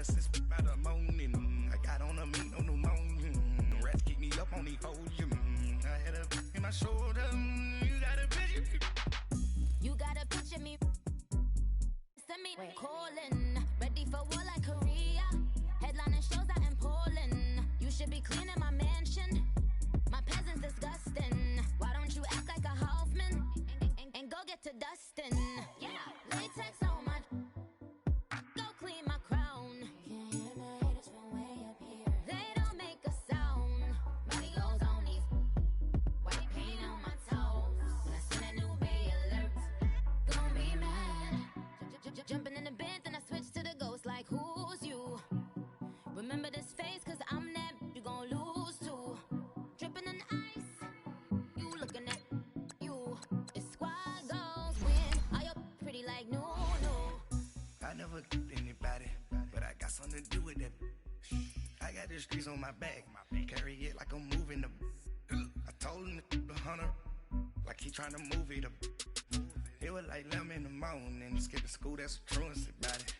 a six by the morning. I got on a meat, no pneumonia. The rats keep me up on the podium. I had a in my shoulder. You got a picture. You got a picture me. Send me calling. Ready for war like Korea. Headlining shows out in Poland. You should be cleaning my mansion. My peasants disgusting. Why don't you act like a Hoffman and go get to dustin'? Yeah, latex on my. Go clean my crown. Can't hear my haters from way up here. They don't make a sound. Money goes on these. White paint on my toes. When I send a new Bay alert, gon' be mad. Jumping in the bed, then I switch to the ghost. Like who's you? Remember this face, cause I'm that you gon' lose to. Dripping in ice, you looking at you. It's squad goals win. Are you pretty like no? I never killed anybody, but I got something to do with that. I got the streets on my back, carry it like I'm moving them. I told him the hunter, like he trying to move it up. It was like 11 in the morning, skipping school, that's the truancy about it.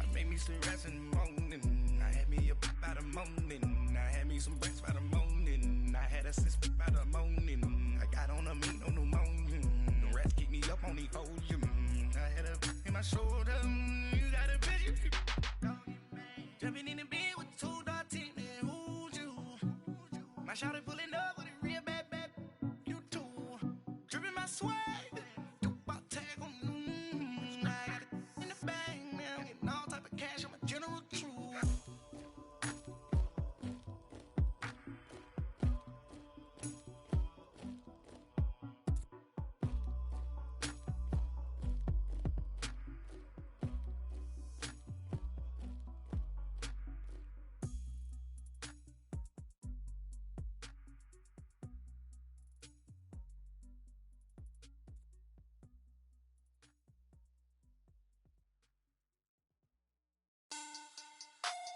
I made me some rest in the morning, I had me a pop by the morning, I had me some breaks by the morning, I had a six by the morning, I got on a meat, no pneumonia, the rats keep me up on the podium, I had a in my shoulder, you got a picture. Jumping in the bed with two dark teeth, man, who's you? My shawty pulling up with a real bad, you too. Dripping my swag.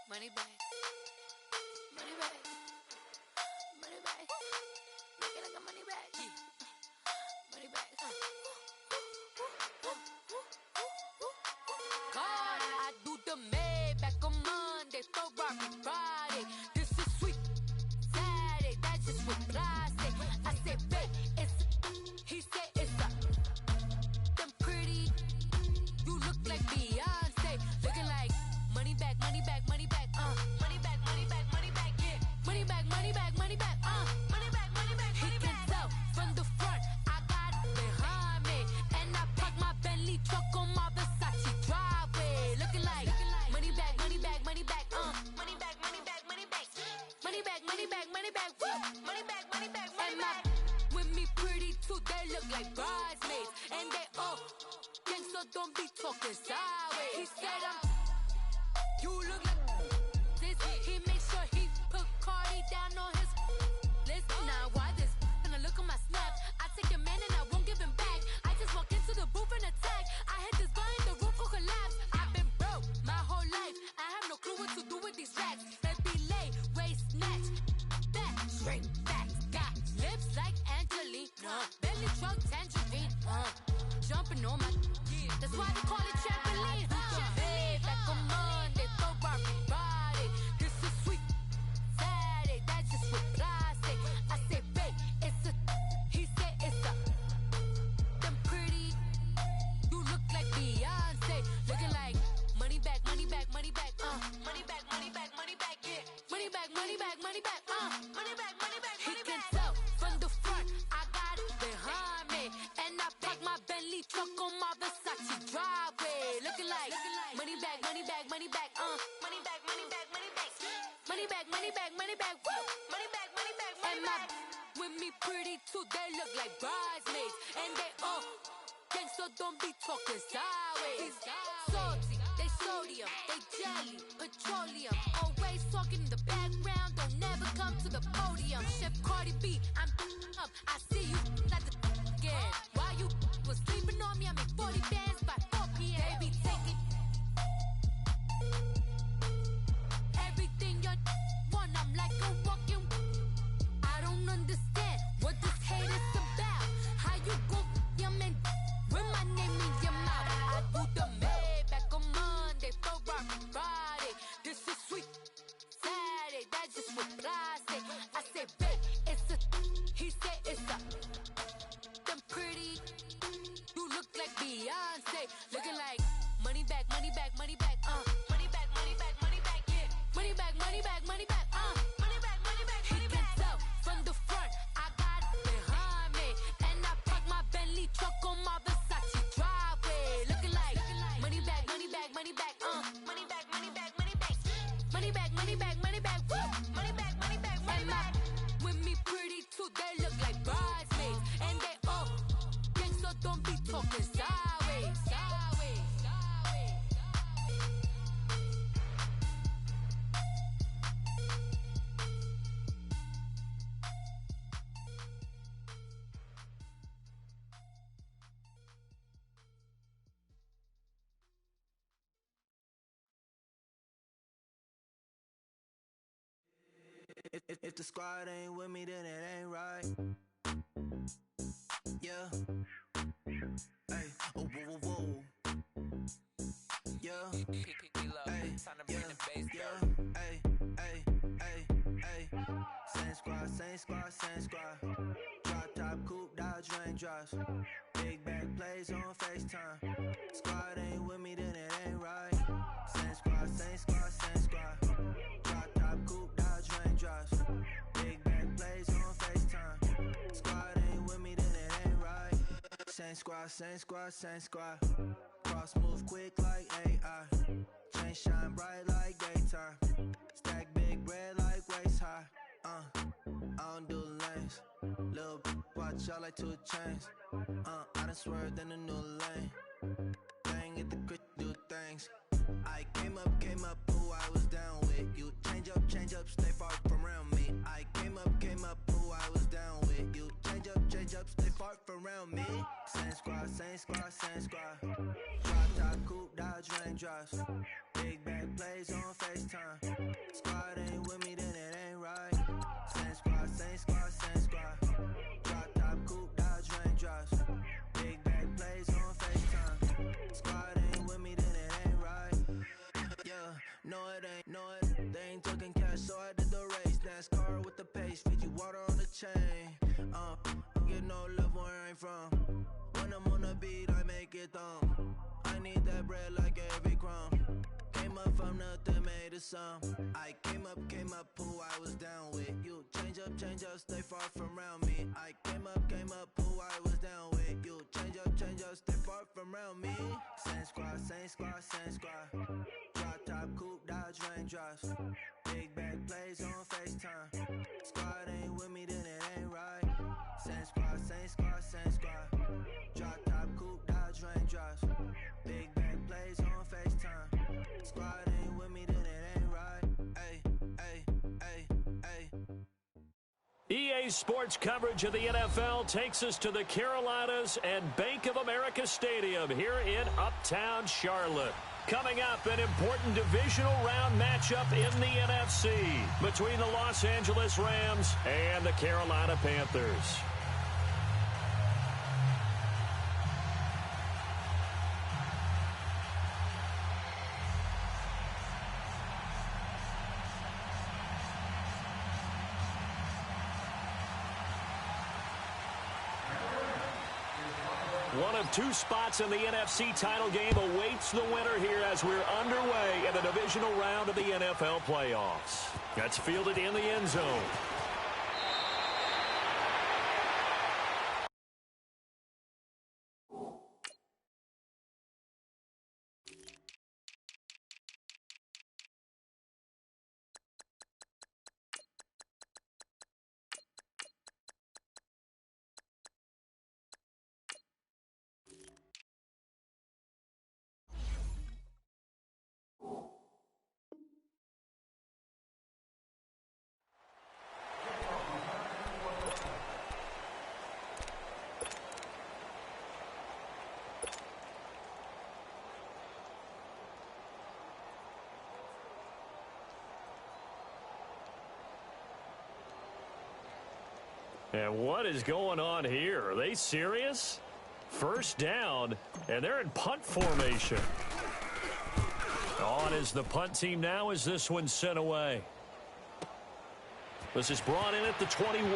Money back. Money back. Money back. Make it like a money back. Money back. God, I do the Maybach on Monday, Ferrari Friday. This is sweet Saturday, that's just what I say. I say, babe, it's he said it's a them pretty. You look like Beyonce, looking like money back, money back, money back, money back, money back, money back, yeah, money back, money back, money back, money back, money back. He can tell from the front, I got it behind me, and I park my Bentley truck on my Versace driveway, looking like money back, money back, money back, money back, money back, money back, money back, money back, money back, money back, money back, money back. With me pretty too, they look like bridesmaids, and they all gang, so don't be talking sideways. He said you look like this. He makes sure he put Cardi down on his list. Now why this? When I look at my snap, I take a man and I won't give him back. I just walk into the booth and attack. I hit this guy in the roof will collapse. I've been broke my whole life. I have no clue what to do with these racks. They be lay, waist snatch, back, straight back. Got lips like Angelina, belly truck tangerine, jumping on my. That's why they call it trampoline. Babe, like a Monday, Ferrari Friday. This is sweet Saturday, that's just what I say. I say, babe, it's a. He said it's a. Them pretty. You look like Beyonce, looking like money back, money back, money back, money back, money back, money back, yeah, money back, money back, money back, money back, money back. He can tell from the front, I got it behind me, and I park my Bentley truck on my Versace driveway, looking like money back, money back, money back, money back, money back, money back, money back, money back, money back, money back, money back, money back. With me pretty too, they look like bridesmaids, and they all gang, so don't be talking sideways. Salty, they sodium, they jelly, petroleum, always talking in the background, don't never come to the podium. Chef Cardi B, I'm up, I see you at the again. While you was sleeping on me, I make 40 bands by 4 p.m. They be taking everything you want, I'm like a walking. I don't understand what this hate is about. How you go, your man, with my name in your mouth. I do the Maybach on Monday, Ferrari Friday. This is sweet Saturday, that's just what I say. I say, babe, it's a, he said it's a, them pretty, you look like Beyonce, looking like money back, money back, money back, money back, money back, money back, yeah, money back, money back, money back, money back, money back, money back. He can tell from the front, I got it behind me, and I park my Bentley truck on my Versace driveway, looking like money back, money back, money back, money back, money back, money back, money back, money back, money back, woo, money back, money back, money back. With me pretty too, they look like bridesmaids, and they all gang, so don't be talking sideways, sideways, sideways. If the squad ain't with me, then it ain't right. Yeah. Hey. Oh, whoa, whoa, whoa. Yeah. Hey. Yeah. Hey. Hey. Hey. Hey. Same squad, same squad, same squad. Drop top, coupe, Dodge raindrops. Big back plays on FaceTime. Squad ain't with me, then it ain't right. Same squad, same squad, same squad. Drop top, coupe, Dodge raindrops. Big back plays on FaceTime. Squad ain't with me, then it ain't right. Same squad, same squad, same squad. Cross move quick like AI. Chain shine bright like daytime. Stack big bread like waist high. I don't do lanes. Little watch out like 2 chains. I done swerved in a new lane. Bang at the crit, do things. I came up, who I was down with. You change up, stay far from around me. I came up, who I was down with. You change up, stay far from around me. Same squad, same squad, same squad. Drop top, coupe, Dodge raindrops. Big back plays on FaceTime. Squad ain't with me, then it ain't right. Same squad, same squad, same squad. Drop top, coupe, Dodge raindrops. Big back plays on FaceTime. Squad ain't with me, then it ain't right. Yeah, no it ain't, no it. They ain't talking cash, so I did the race. NASCAR with the pace, feed you water on the chain. Get no love where I'm from. When I'm on the beat, I make it thumb. I need that bread like every crumb. Came up from nothing, made a sum. I came up, who I was down with. You change up, stay far from around me. I came up, who I was down with. You change up, stay far from around me. Same squad, same squad, same squad. Drop top, coupe, Dodge raindrops. Big back plays on FaceTime. Squad ain't with me, then it ain't right. Same squad, same squad, same squad. Drop top, coupe, Dodge raindrops. Big back plays on FaceTime. Squad ain't with me, then it ain't right. Ay, ay, ay, ay. EA Sports coverage of the NFL takes us to the Carolinas and Bank of America Stadium here in Uptown Charlotte. Coming up, an important divisional round matchup in the NFC between the Los Angeles Rams and the Carolina Panthers. One of 2 spots in the NFC title game awaits the winner here as we're underway in the divisional round of the NFL playoffs. That's fielded in the end zone. And what is going on here? Are they serious? First down, and they're in punt formation. On is the punt team now as this one's sent away. This is brought in at the 21.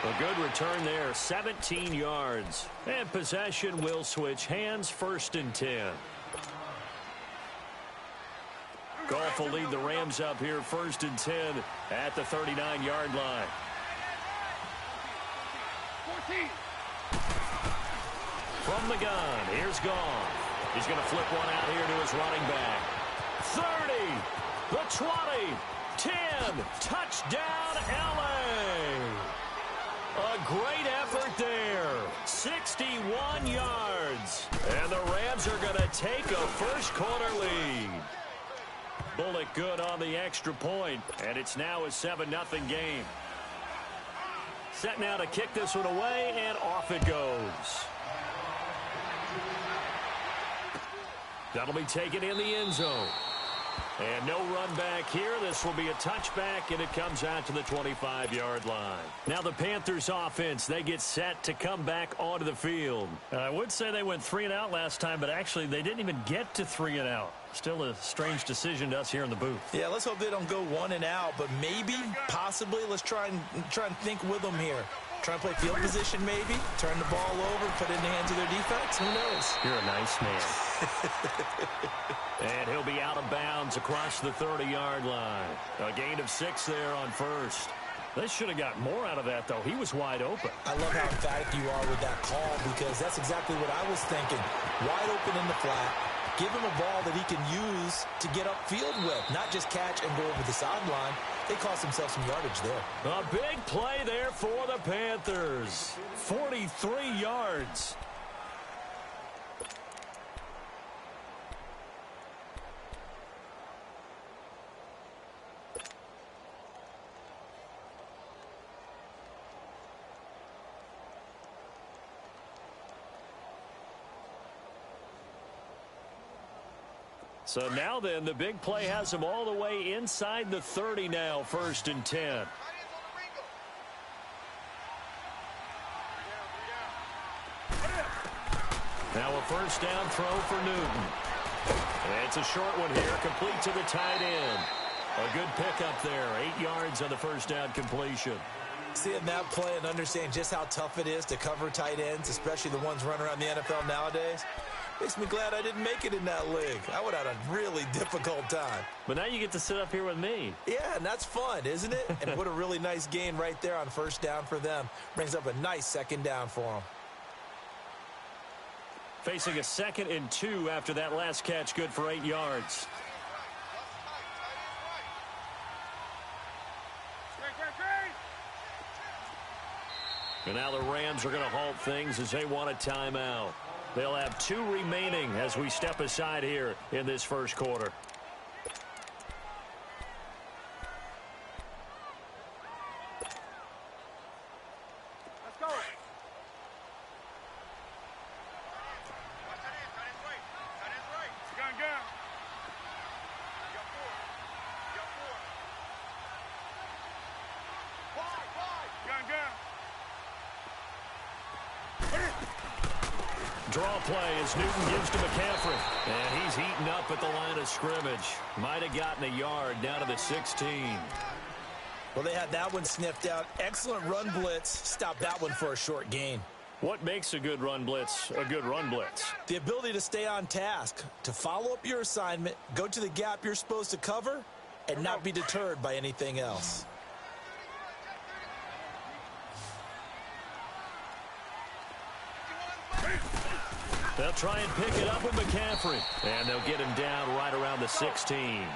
A good return there, 17 yards. And possession will switch hands, 1st and 10. Goff will lead the Rams up here, 1st and 10 at the 39-yard line. From the gun, here's Goff. He's going to flip one out here to his running back. 30, the 20, 10, touchdown, L.A. A great effort there, 61 yards. And the Rams are going to take a first-quarter lead. Bullock good on the extra point, and it's now a 7-0 game. Set now to kick this one away, and off it goes. That'll be taken in the end zone. And no run back here. This will be a touchback, and it comes out to the 25-yard line. Now the Panthers offense, they get set to come back onto the field. I would say they went 3 and out last time, but actually they didn't even get to 3 and out. Still a strange decision to us here in the booth. Yeah, let's hope they don't go 1 and out, but maybe, possibly, let's try and think with them here. Try and play field position maybe, turn the ball over, put it in the hands of their defense. Who knows? You're a nice man. And he'll be out of bounds across the 30-yard line. A gain of 6 there on 1st. They should have got more out of that, though. He was wide open. I love how emphatic you are with that call because that's exactly what I was thinking. Wide open in the flat. Give him a ball that he can use to get upfield with, not just catch and go over the sideline. They cost themselves some yardage there. A big play there for the Panthers. 43 yards. So now then, the big play has them all the way inside the 30 now, 1st and 10. Now a first down throw for Newton. And it's a short one here, complete to the tight end. A good pickup there, 8 yards on the first down completion. Seeing that play and understanding just how tough it is to cover tight ends, especially the ones running around the NFL nowadays, makes me glad I didn't make it in that league. I would have had a really difficult time. But now you get to sit up here with me. Yeah, and that's fun, isn't it? And what a really nice gain right there on first down for them. Brings up a nice second down for them. Facing a 2nd and 2 after that last catch, good for 8 yards. And now the Rams are going to halt things as they want a timeout. They'll have 2 remaining as we step aside here in this first quarter. Let's go. Gun. You got 4. Gun. Draw play as Newton gives to McCaffrey. And he's heating up at the line of scrimmage. Might have gotten a yard down to the 16. Well, they had that one sniffed out. Excellent run blitz. Stopped that one for a short gain. What makes a good run blitz a good run blitz? The ability to stay on task, to follow up your assignment, go to the gap you're supposed to cover, and not be deterred by anything else. They'll try and pick it up with McCaffrey. And they'll get him down right around the 16.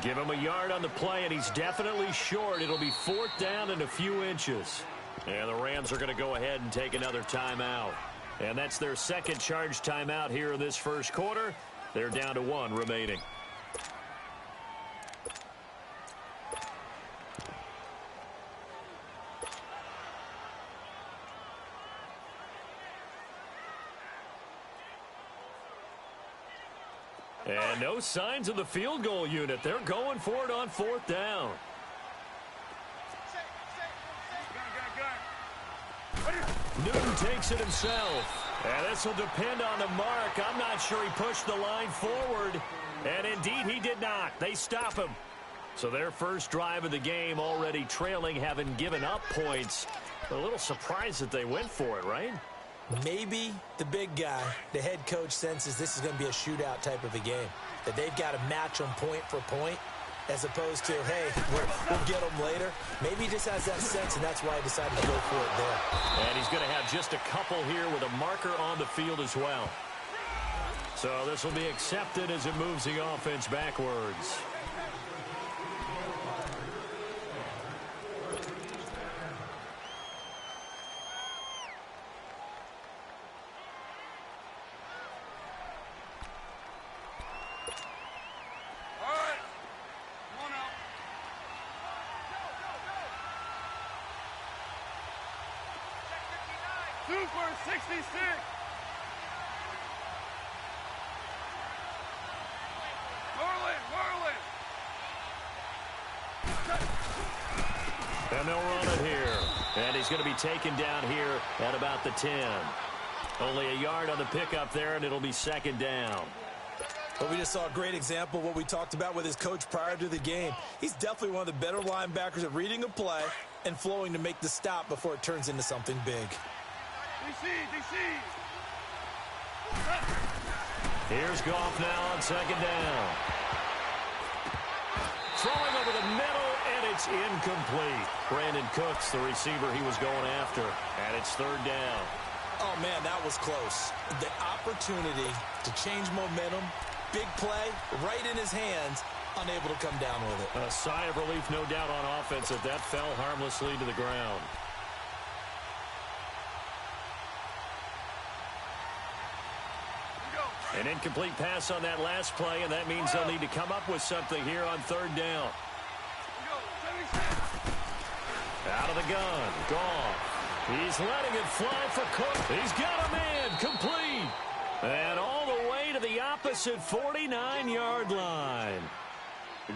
Give him a yard on the play, and he's definitely short. It'll be 4th down and a few inches. And the Rams are going to go ahead and take another timeout. And that's their 2nd charge timeout here in this first quarter. They're down to 1 remaining. And no signs of the field goal unit. They're going for it on 4th down. Newton takes it himself. And this will depend on the mark. I'm not sure he pushed the line forward. And indeed, he did not. They stop him. So their first drive of the game already trailing, having given up points. A little surprised that they went for it, right? Maybe the big guy, the head coach, senses this is going to be a shootout type of a game. That they've got to match them point for point, as opposed to, hey, we'll get them later. Maybe he just has that sense, and that's why he decided to go for it there. And he's going to have just a couple here with a marker on the field as well. So this will be accepted as it moves the offense backwards. Super 66. Whirling. And they'll run it here. And he's going to be taken down here at about the 10. Only a yard on the pickup there, and it'll be second down. Well, we just saw a great example of what we talked about with his coach prior to the game. He's definitely one of the better linebackers at reading a play and flowing to make the stop before it turns into something big. DC. Here's Goff now on second down. Throwing over the middle, and it's incomplete. Brandon Cooks, the receiver he was going after, and it's third down. Oh, man, that was close. The opportunity to change momentum, big play, right in his hands, unable to come down with it. A sigh of relief, no doubt, on offense that fell harmlessly to the ground. An incomplete pass on that last play, and that means they'll need to come up with something here on third down. Out of the gun, Goff. He's letting it fly for Cook. He's got a man, complete. And all the way to the opposite 49-yard line.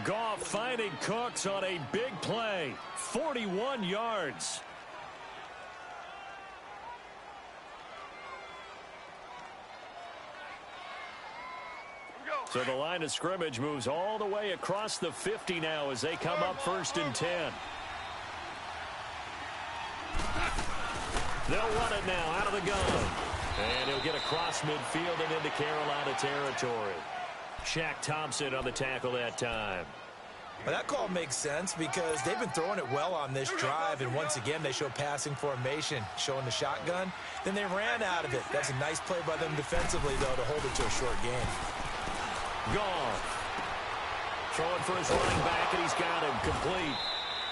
Goff finding Cooks on a big play, 41 yards. So the line of scrimmage moves all the way across the 50 now as they come up first and 10. They'll run it now out of the gun. And he'll get across midfield and into Carolina territory. Shaq Thompson on the tackle that time. Well, that call makes sense because they've been throwing it well on this drive, and once again they show passing formation, showing the shotgun. Then they ran out of it. That's a nice play by them defensively, though, to hold it to a short game. Goff throwing for his running back, and he's got him complete.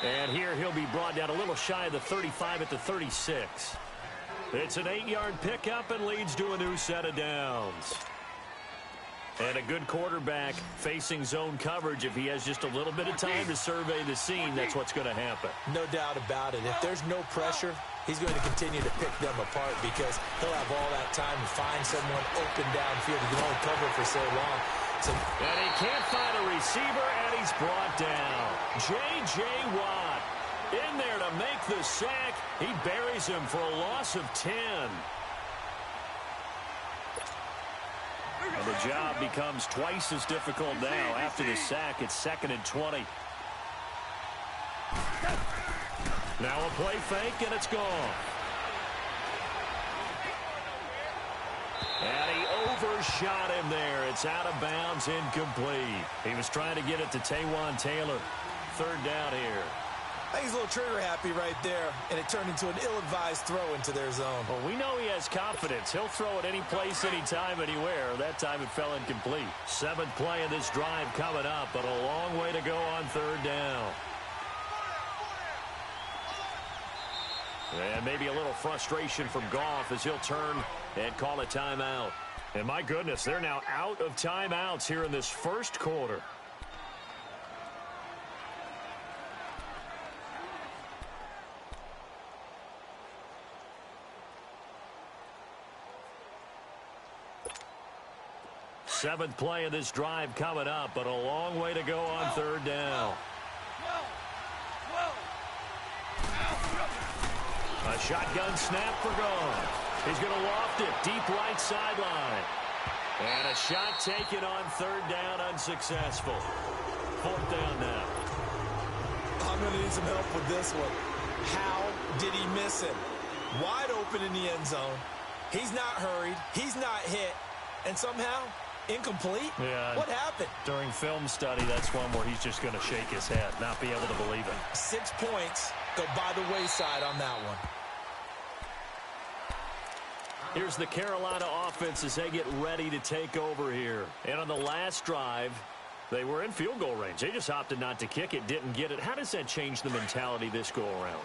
And here he'll be brought down a little shy of the 35 at the 36. It's an 8-yard pickup and leads to a new set of downs. And a good quarterback facing zone coverage. If he has just a little bit of time to survey the scene, that's what's going to happen. No doubt about it. If there's no pressure, he's going to continue to pick them apart because he'll have all that time to find someone open downfield. He can only cover for so long. And he can't find a receiver, and he's brought down. J.J. Watt in there to make the sack. He buries him for a loss of 10. And the job becomes twice as difficult now. After the sack, it's second and 20. Now a play fake, and it's gone. And he overshot him there. It's out of bounds, incomplete. He was trying to get it to Taywan Taylor. Third down here. I think he's a little trigger happy right there, and it turned into an ill-advised throw into their zone. Well, we know he has confidence. He'll throw it any place, anytime, anywhere. That time it fell incomplete. Seventh play of this drive coming up, but a long way to go on third down. And maybe a little frustration from Goff as he'll turn and call a timeout. And my goodness, they're now out of timeouts here in this first quarter. Seventh play of this drive coming up, but a long way to go on third down. A shotgun snap for Goff. He's going to loft it deep right sideline. And a shot taken on third down, unsuccessful. Fourth down now. I'm going to need some help with this one. How did he miss it? Wide open in the end zone. He's not hurried. He's not hit. And somehow, incomplete? Yeah. What happened? During film study, that's one where he's just going to shake his head, not be able to believe it. 6 points go by the wayside on that one. Here's the Carolina offense as they get ready to take over here. And on the last drive, they were in field goal range. They just opted not to kick it, didn't get it. How does that change the mentality this go-around?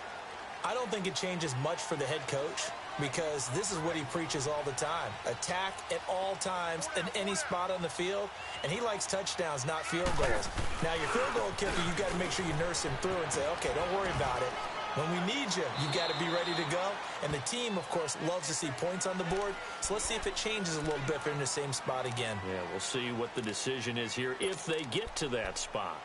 I don't think it changes much for the head coach because this is what he preaches all the time. Attack at all times in any spot on the field, and he likes touchdowns, not field goals. Now, your field goal kicker, you've got to make sure you nurse him through and say, okay, don't worry about it. When we need you, you've got to be ready to go. And the team, of course, loves to see points on the board. So let's see if it changes a little bit if they're in the same spot again. Yeah, we'll see what the decision is here if they get to that spot.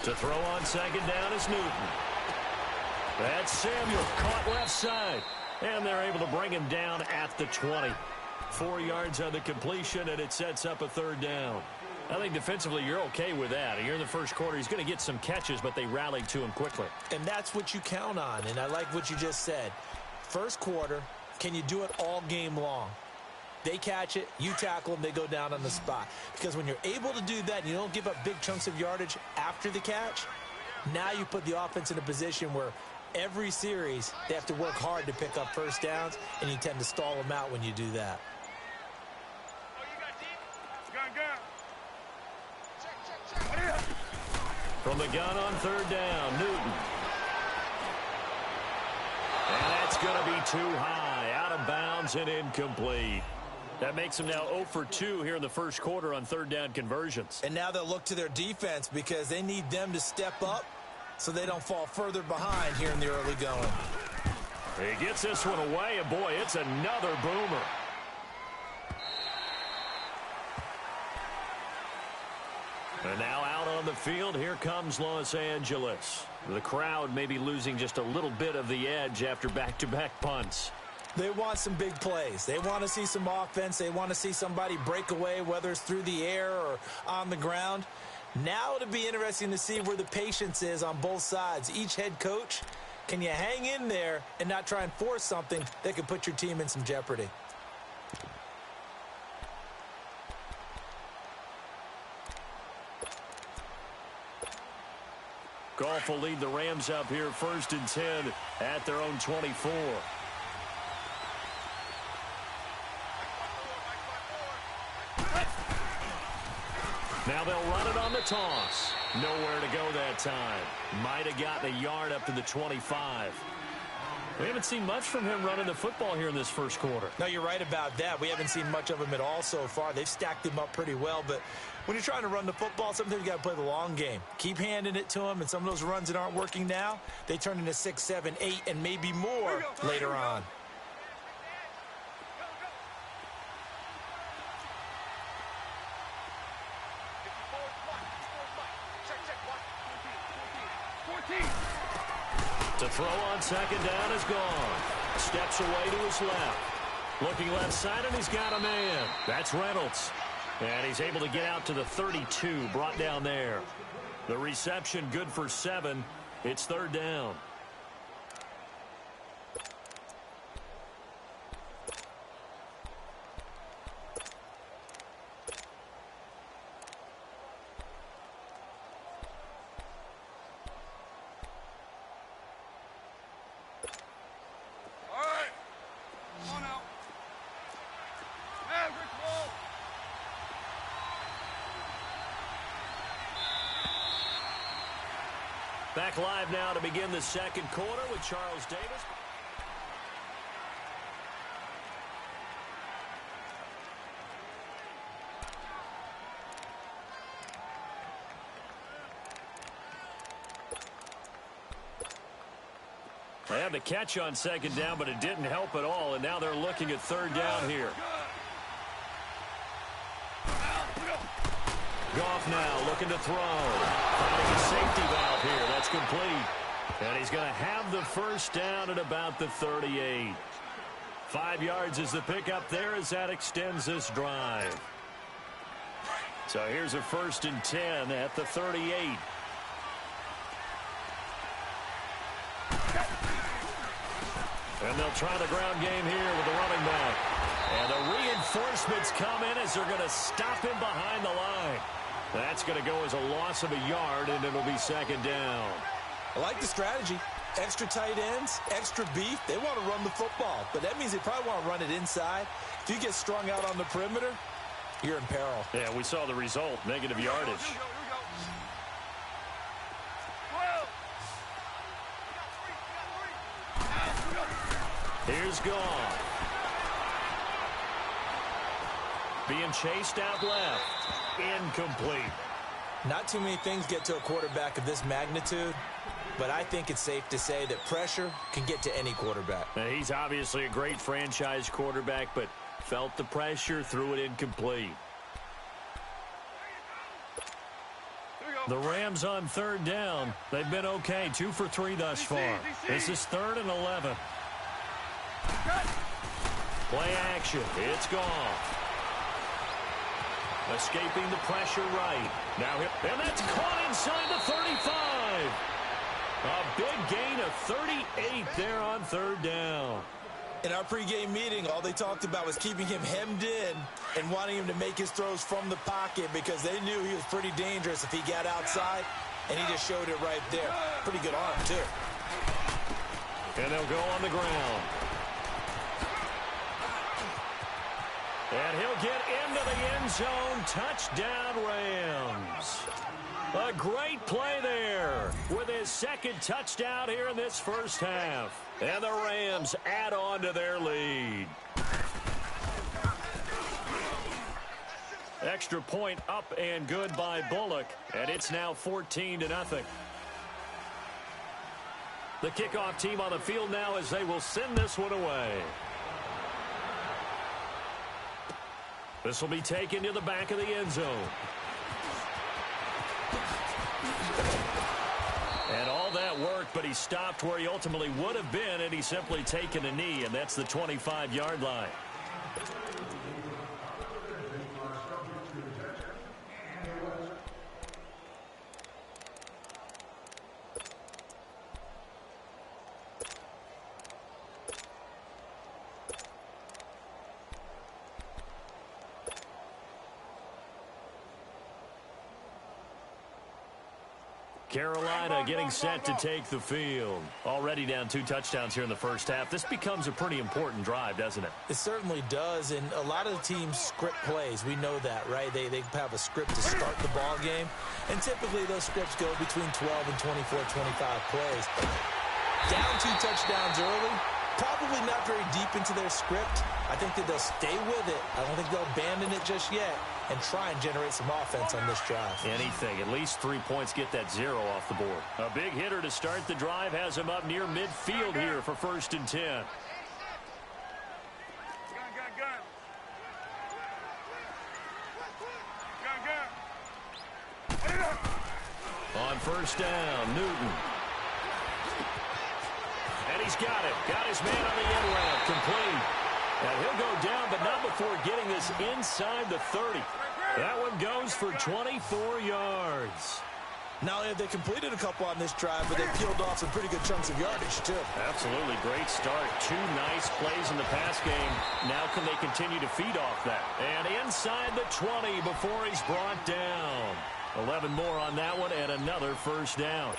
To throw on second down is Newton. That's Samuel, caught left side. And they're able to bring him down at the 20. 4 yards on the completion, and it sets up a third down. I think defensively you're okay with that. You're in the first quarter. He's going to get some catches, but they rallied to him quickly. And that's what you count on, and I like what you just said. First quarter, can you do it all game long? They catch it, you tackle them, they go down on the spot. Because when you're able to do that and you don't give up big chunks of yardage after the catch, now you put the offense in a position where every series they have to work hard to pick up first downs, and you tend to stall them out when you do that. From the gun on third down, Newton. And that's going to be too high, out of bounds and incomplete. That makes them now 0 for 2 here in the first quarter on third down conversions. And now they'll look to their defense because they need them to step up so they don't fall further behind here in the early going. He gets this one away, and boy, it's another boomer. And now out on the field, here comes Los Angeles. The crowd may be losing just a little bit of the edge after back-to-back punts. They want some big plays. They want to see some offense. They want to see somebody break away, whether it's through the air or on the ground. Now it'll be interesting to see where the patience is on both sides. Each head coach, can you hang in there and not try and force something that could put your team in some jeopardy? Goff will lead the Rams up here 1st and 10 at their own 24. Now they'll run it on the toss. Nowhere to go that time. Might have gotten a yard up to the 25. We haven't seen much from him running the football here in this first quarter. No, you're right about that. We haven't seen much of him at all so far. They've stacked him up pretty well, but when you're trying to run the football, sometimes you got to play the long game. Keep handing it to him, and some of those runs that aren't working now, they turn into 6, 7, 8, and maybe more later on. To throw on second down is gone. Steps away to his left. Looking left side, and he's got a man. That's Reynolds. And he's able to get out to the 32, brought down there. The reception good for 7. It's third down. Back live now to begin the second quarter with Charles Davis. had the catch on second down, but it didn't help at all, and now they're looking at third down here. Goff now looking to throw. Finding a safety valve here. That's complete. And he's going to have the first down at about the 38. 5 yards is the pickup there as that extends this drive. So here's a 1st and 10 at the 38. And they'll try the ground game here with the running back. And the reinforcements come in as they're going to stop him behind the line. That's going to go as a loss of a yard, and it'll be second down. I like the strategy. Extra tight ends, extra beef. They want to run the football, but that means they probably want to run it inside. If you get strung out on the perimeter, you're in peril. Yeah, we saw the result, negative yardage. Here's Goff. Being chased out left. Incomplete. Not too many things get to a quarterback of this magnitude, but I think it's safe to say that pressure can get to any quarterback. Now, he's obviously a great franchise quarterback, but felt the pressure, threw it incomplete. The Rams on third down. They've been okay, 2 for 3 thus far. This is 3rd and 11. Play action. It's Goff. Escaping the pressure right. Now, and that's caught inside the 35. A big gain of 38 there on third down. In our pregame meeting, all they talked about was keeping him hemmed in and wanting him to make his throws from the pocket because they knew he was pretty dangerous if he got outside, and he just showed it right there. Pretty good arm, too. And they'll go on the ground. And he'll get into the end zone. Touchdown, Rams. A great play there with his 2nd touchdown here in this first half. And the Rams add on to their lead. Extra point up and good by Bullock. And it's now 14-0. The kickoff team on the field now as they will send this one away. This will be taken to the back of the end zone. And all that worked, but he stopped where he ultimately would have been, and he's simply taken a knee, and that's the 25-yard line. Carolina getting set to take the field. Already down 2 touchdowns here in the first half. This becomes a pretty important drive, doesn't it? It certainly does, and a lot of the teams script plays. We know that, right? They have a script to start the ball game, and typically those scripts go between 12 and 24, 25 plays. Down 2 touchdowns early, probably not very deep into their script. I think that they'll stay with it. I don't think they'll abandon it just yet and try and generate some offense on this drive. Anything. At least 3 points, get that 0 off the board. A big hitter to start the drive has him up near midfield here for 1st and 10. On 1st down, Newton. And he's got it. Got his man on the end route. Complete. And he'll go down, but not before getting this inside the 30. That one goes for 24 yards. Not only have they completed a couple on this drive, but they peeled off some pretty good chunks of yardage, too. Absolutely. Great start. 2 nice plays in the pass game. Now can they continue to feed off that? And inside the 20 before he's brought down. 11 more on that one and another 1st down.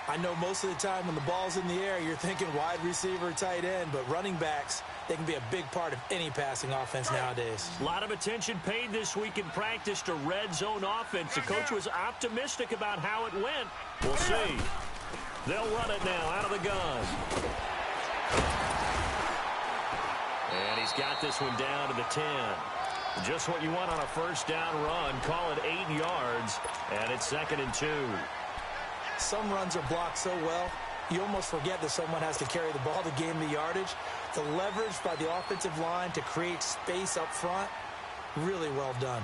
I know most of the time when the ball's in the air, you're thinking wide receiver, tight end, but running backs, they can be a big part of any passing offense nowadays. A lot of attention paid this week in practice to red zone offense. The coach was optimistic about how it went. We'll see. They'll run it now out of the gun. And he's got this one down to the 10. Just what you want on a 1st down run. Call it 8 yards, and it's 2nd and 2. Some runs are blocked so well, you almost forget that someone has to carry the ball to gain the yardage. The leverage by the offensive line to create space up front, really well done.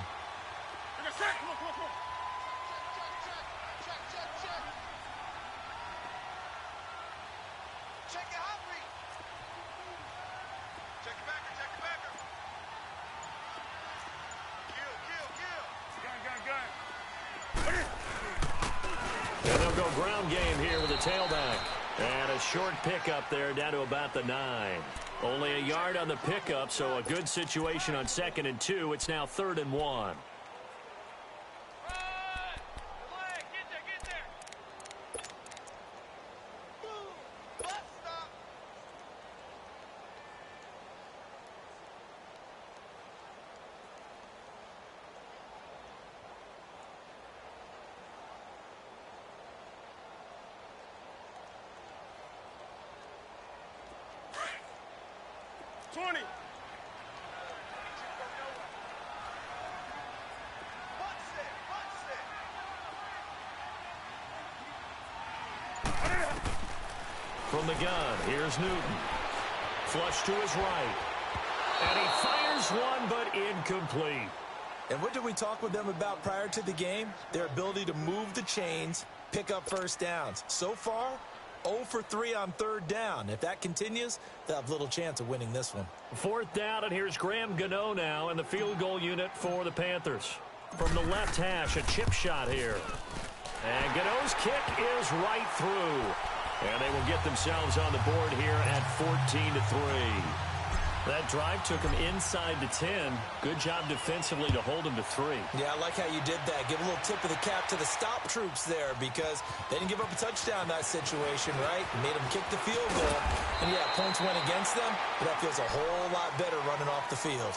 And they'll go ground game here with a tailback. And a short pickup there down to about the 9. Only a yard on the pickup, so a good situation on 2nd and 2. It's now 3rd and 1. From the gun, here's Newton. Flush to his right. And he fires one, but incomplete. And what did we talk with them about prior to the game? Their ability to move the chains, pick up first downs. So far, 0 for 3 on 3rd down. If that continues, they'll have little chance of winning this one. 4th down, and here's Graham Gano now in the field goal unit for the Panthers. From the left hash, a chip shot here. And Gano's kick is right through. And they will get themselves on the board here at 14-3. That drive took them inside the 10. Good job defensively to hold them to 3. Yeah, I like how you did that. Give a little tip of the cap to the stop troops there because they didn't give up a touchdown in that situation, right? Made them kick the field goal. And, yeah, points went against them, but that feels a whole lot better running off the field.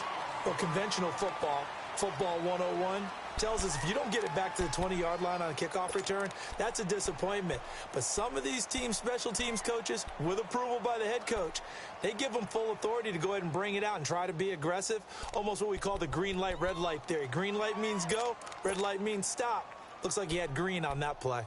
Well, conventional football 101, tells us if you don't get it back to the 20-yard line on a kickoff return, that's a disappointment. But some of these teams, special teams coaches, with approval by the head coach, they give them full authority to go ahead and bring it out and try to be aggressive, almost what we call the green light, red light theory. Green light means go, red light means stop. Looks like he had green on that play.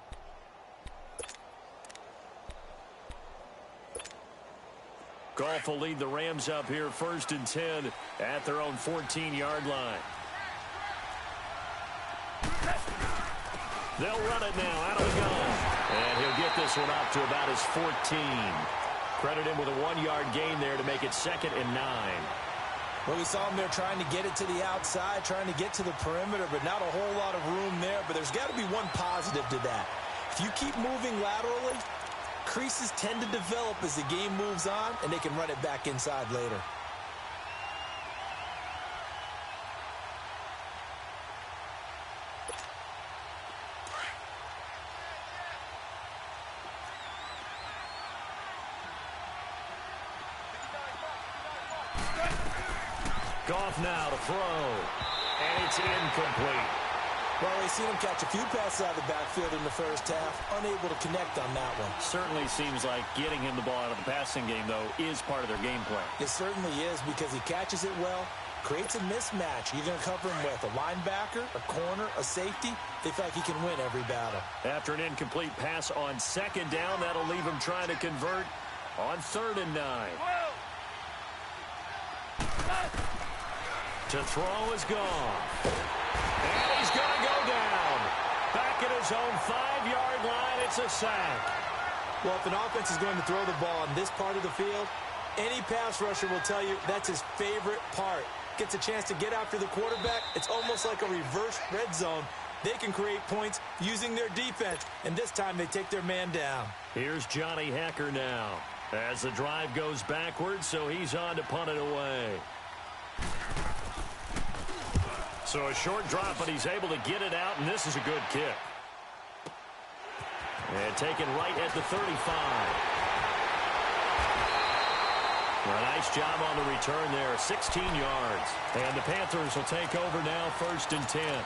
Goff will lead the Rams up here 1st and 10 at their own 14-yard line. They'll run it now out of the gun. And he'll get this one up to about his 14. Credit him with a 1-yard gain there to make it 2nd and 9. Well, we saw him there trying to get it to the outside, trying to get to the perimeter, but not a whole lot of room there. But there's got to be one positive to that. If you keep moving laterally, creases tend to develop as the game moves on, and they can run it back inside later. Goff now to throw, and it's incomplete. Well, we've seen him catch a few passes out of the backfield in the first half, unable to connect on that one. Certainly seems like getting him the ball out of the passing game, though, is part of their game plan. It certainly is because he catches it well, creates a mismatch. You're going to cover him with a linebacker, a corner, a safety. They feel like he can win every battle. After an incomplete pass on 2nd down, that'll leave him trying to convert on 3rd and 9. To throw is gone. And he's going to go down. Back at his own 5-yard line, it's a sack. Well, if an offense is going to throw the ball on this part of the field, any pass rusher will tell you that's his favorite part. Gets a chance to get after the quarterback. It's almost like a reverse red zone. They can create points using their defense, and this time they take their man down. Here's Johnny Hacker now as the drive goes backwards, so he's on to punt it away. So a short drop, but he's able to get it out, and this is a good kick. And taken right at the 35. A nice job on the return there, 16 yards. And the Panthers will take over now, 1st and 10.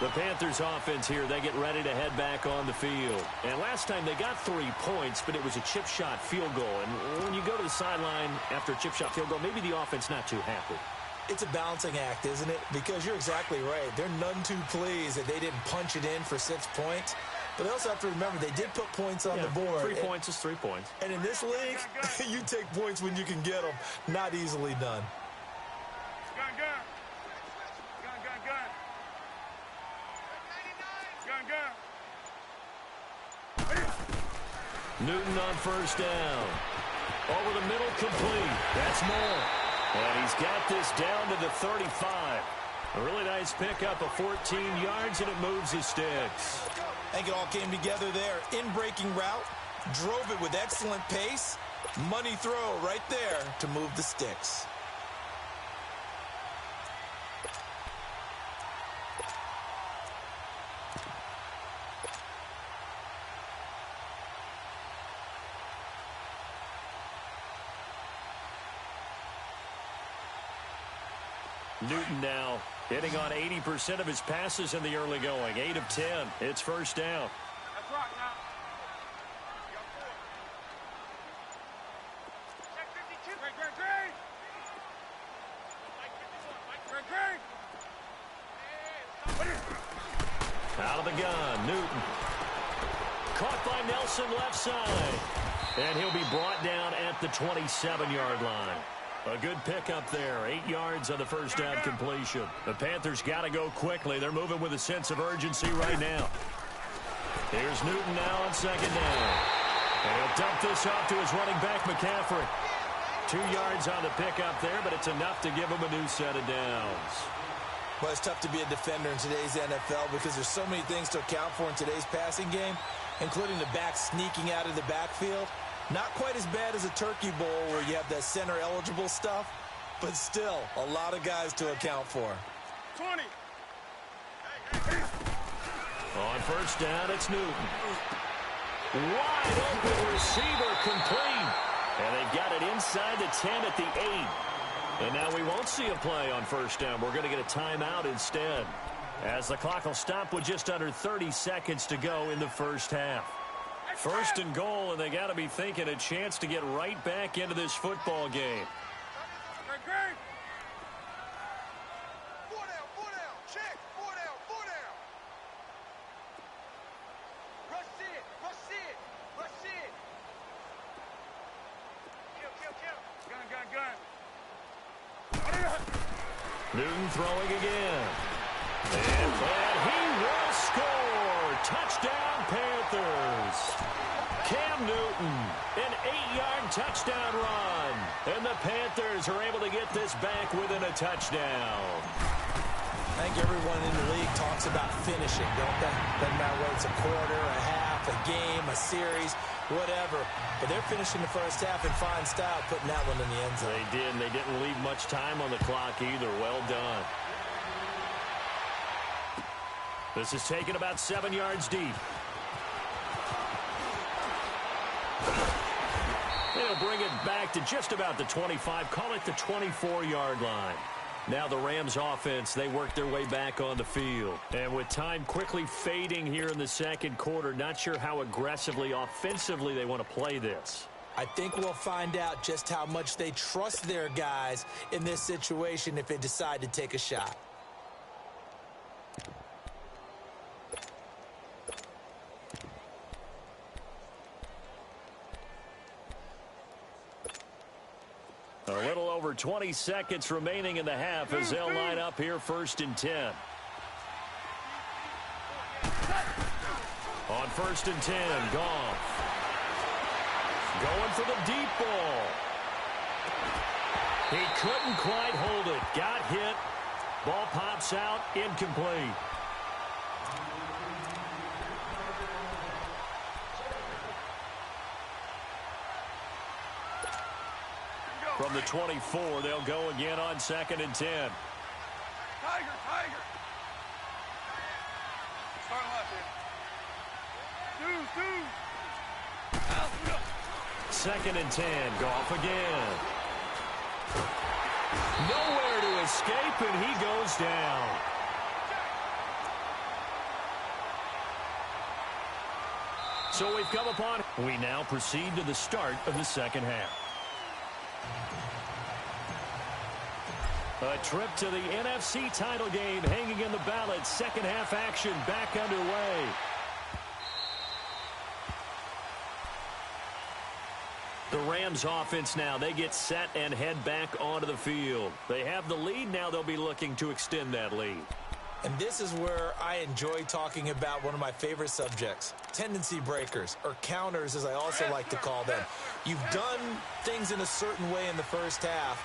The Panthers offense here, they get ready to head back on the field. And last time they got 3 points, but it was a chip shot field goal. And when you go to the sideline after a chip shot field goal, maybe the offense not too happy. It's a balancing act, isn't it? Because you're exactly right. They're none too pleased that they didn't punch it in for 6 points. But they also have to remember they did put points on the board. 3 points is 3 points. And in this league, you take points when you can get them. Not easily done. Gun, gun. Gun, gun, gun. Gun, gun. Newton on first down. Over the middle, complete. That's more. And he's got this down to the 35. A really nice pickup of 14 yards, and it moves the sticks. I think it all came together there. In-breaking route, drove it with excellent pace. Money throw right there to move the sticks. Newton now hitting on 80% of his passes in the early going. 8 of 10. It's first down. That's right now. Check 52. Great, great, great. Great, great. Out of the gun, Newton. Caught by Nelson left side. And he'll be brought down at the 27-yard line. A good pickup there. 8 yards on the first down completion. The Panthers got to go quickly. They're moving with a sense of urgency right now. Here's Newton now on second down. And he'll dump this off to his running back, McCaffrey. 2 yards on the pickup there, but it's enough to give him a new set of downs. Well, it's tough to be a defender in today's NFL because there's so many things to account for in today's passing game, including the back sneaking out of the backfield. Not quite as bad as a turkey bowl where you have that center-eligible stuff, but still a lot of guys to account for. 20. On first down, it's Newton. Wide open receiver complete. And they've got it inside the 10 at the 8. And now we won't see a play on first down. We're going to get a timeout instead, as the clock will stop with just under 30 seconds to go in the first half. First and goal, and they got to be thinking a chance to get right back into this football game. Great, great. 4 down, 4 down. Check. 4 down, 4 down. Rush it, rush it, rush it. Kill, kill, kill. Gun, gun, gun. Newton throwing again. And he will score. Touchdown, Panthers. Cam Newton, an 8-yard touchdown run. And the Panthers are able to get this back within a touchdown. I think everyone in the league talks about finishing, don't they? Doesn't matter whether it's a quarter, a half, a game, a series, whatever. But they're finishing the first half in fine style, putting that one in the end zone. They did, and they didn't leave much time on the clock either. Well done. This is taken about 7 yards deep. They'll bring it back to just about the 25. Call it the 24-yard line. Now the Rams offense, they work their way back on the field. And with time quickly fading here in the second quarter, not sure how aggressively, offensively they want to play this. I think we'll find out just how much they trust their guys in this situation if they decide to take a shot. A little over 20 seconds remaining in the half as they'll line up here first and 10. On first and 10, Goff. Going for the deep ball. He couldn't quite hold it. Got hit. Ball pops out. Incomplete. From the 24, they'll go again on second and 10. Tiger, Tiger. Start left here. Second and 10. Goff again. Nowhere to escape, and he goes down. So we've come upon. We now proceed to the start of the second half. A trip to the NFC title game hanging in the balance. Second half action back underway. Rams offense now. They get set and head back onto the field. They have the lead. Now they'll be looking to extend that lead. And this is where I enjoy talking about one of my favorite subjects, tendency breakers, or counters as I also like to call them. You've done things in a certain way in the first half,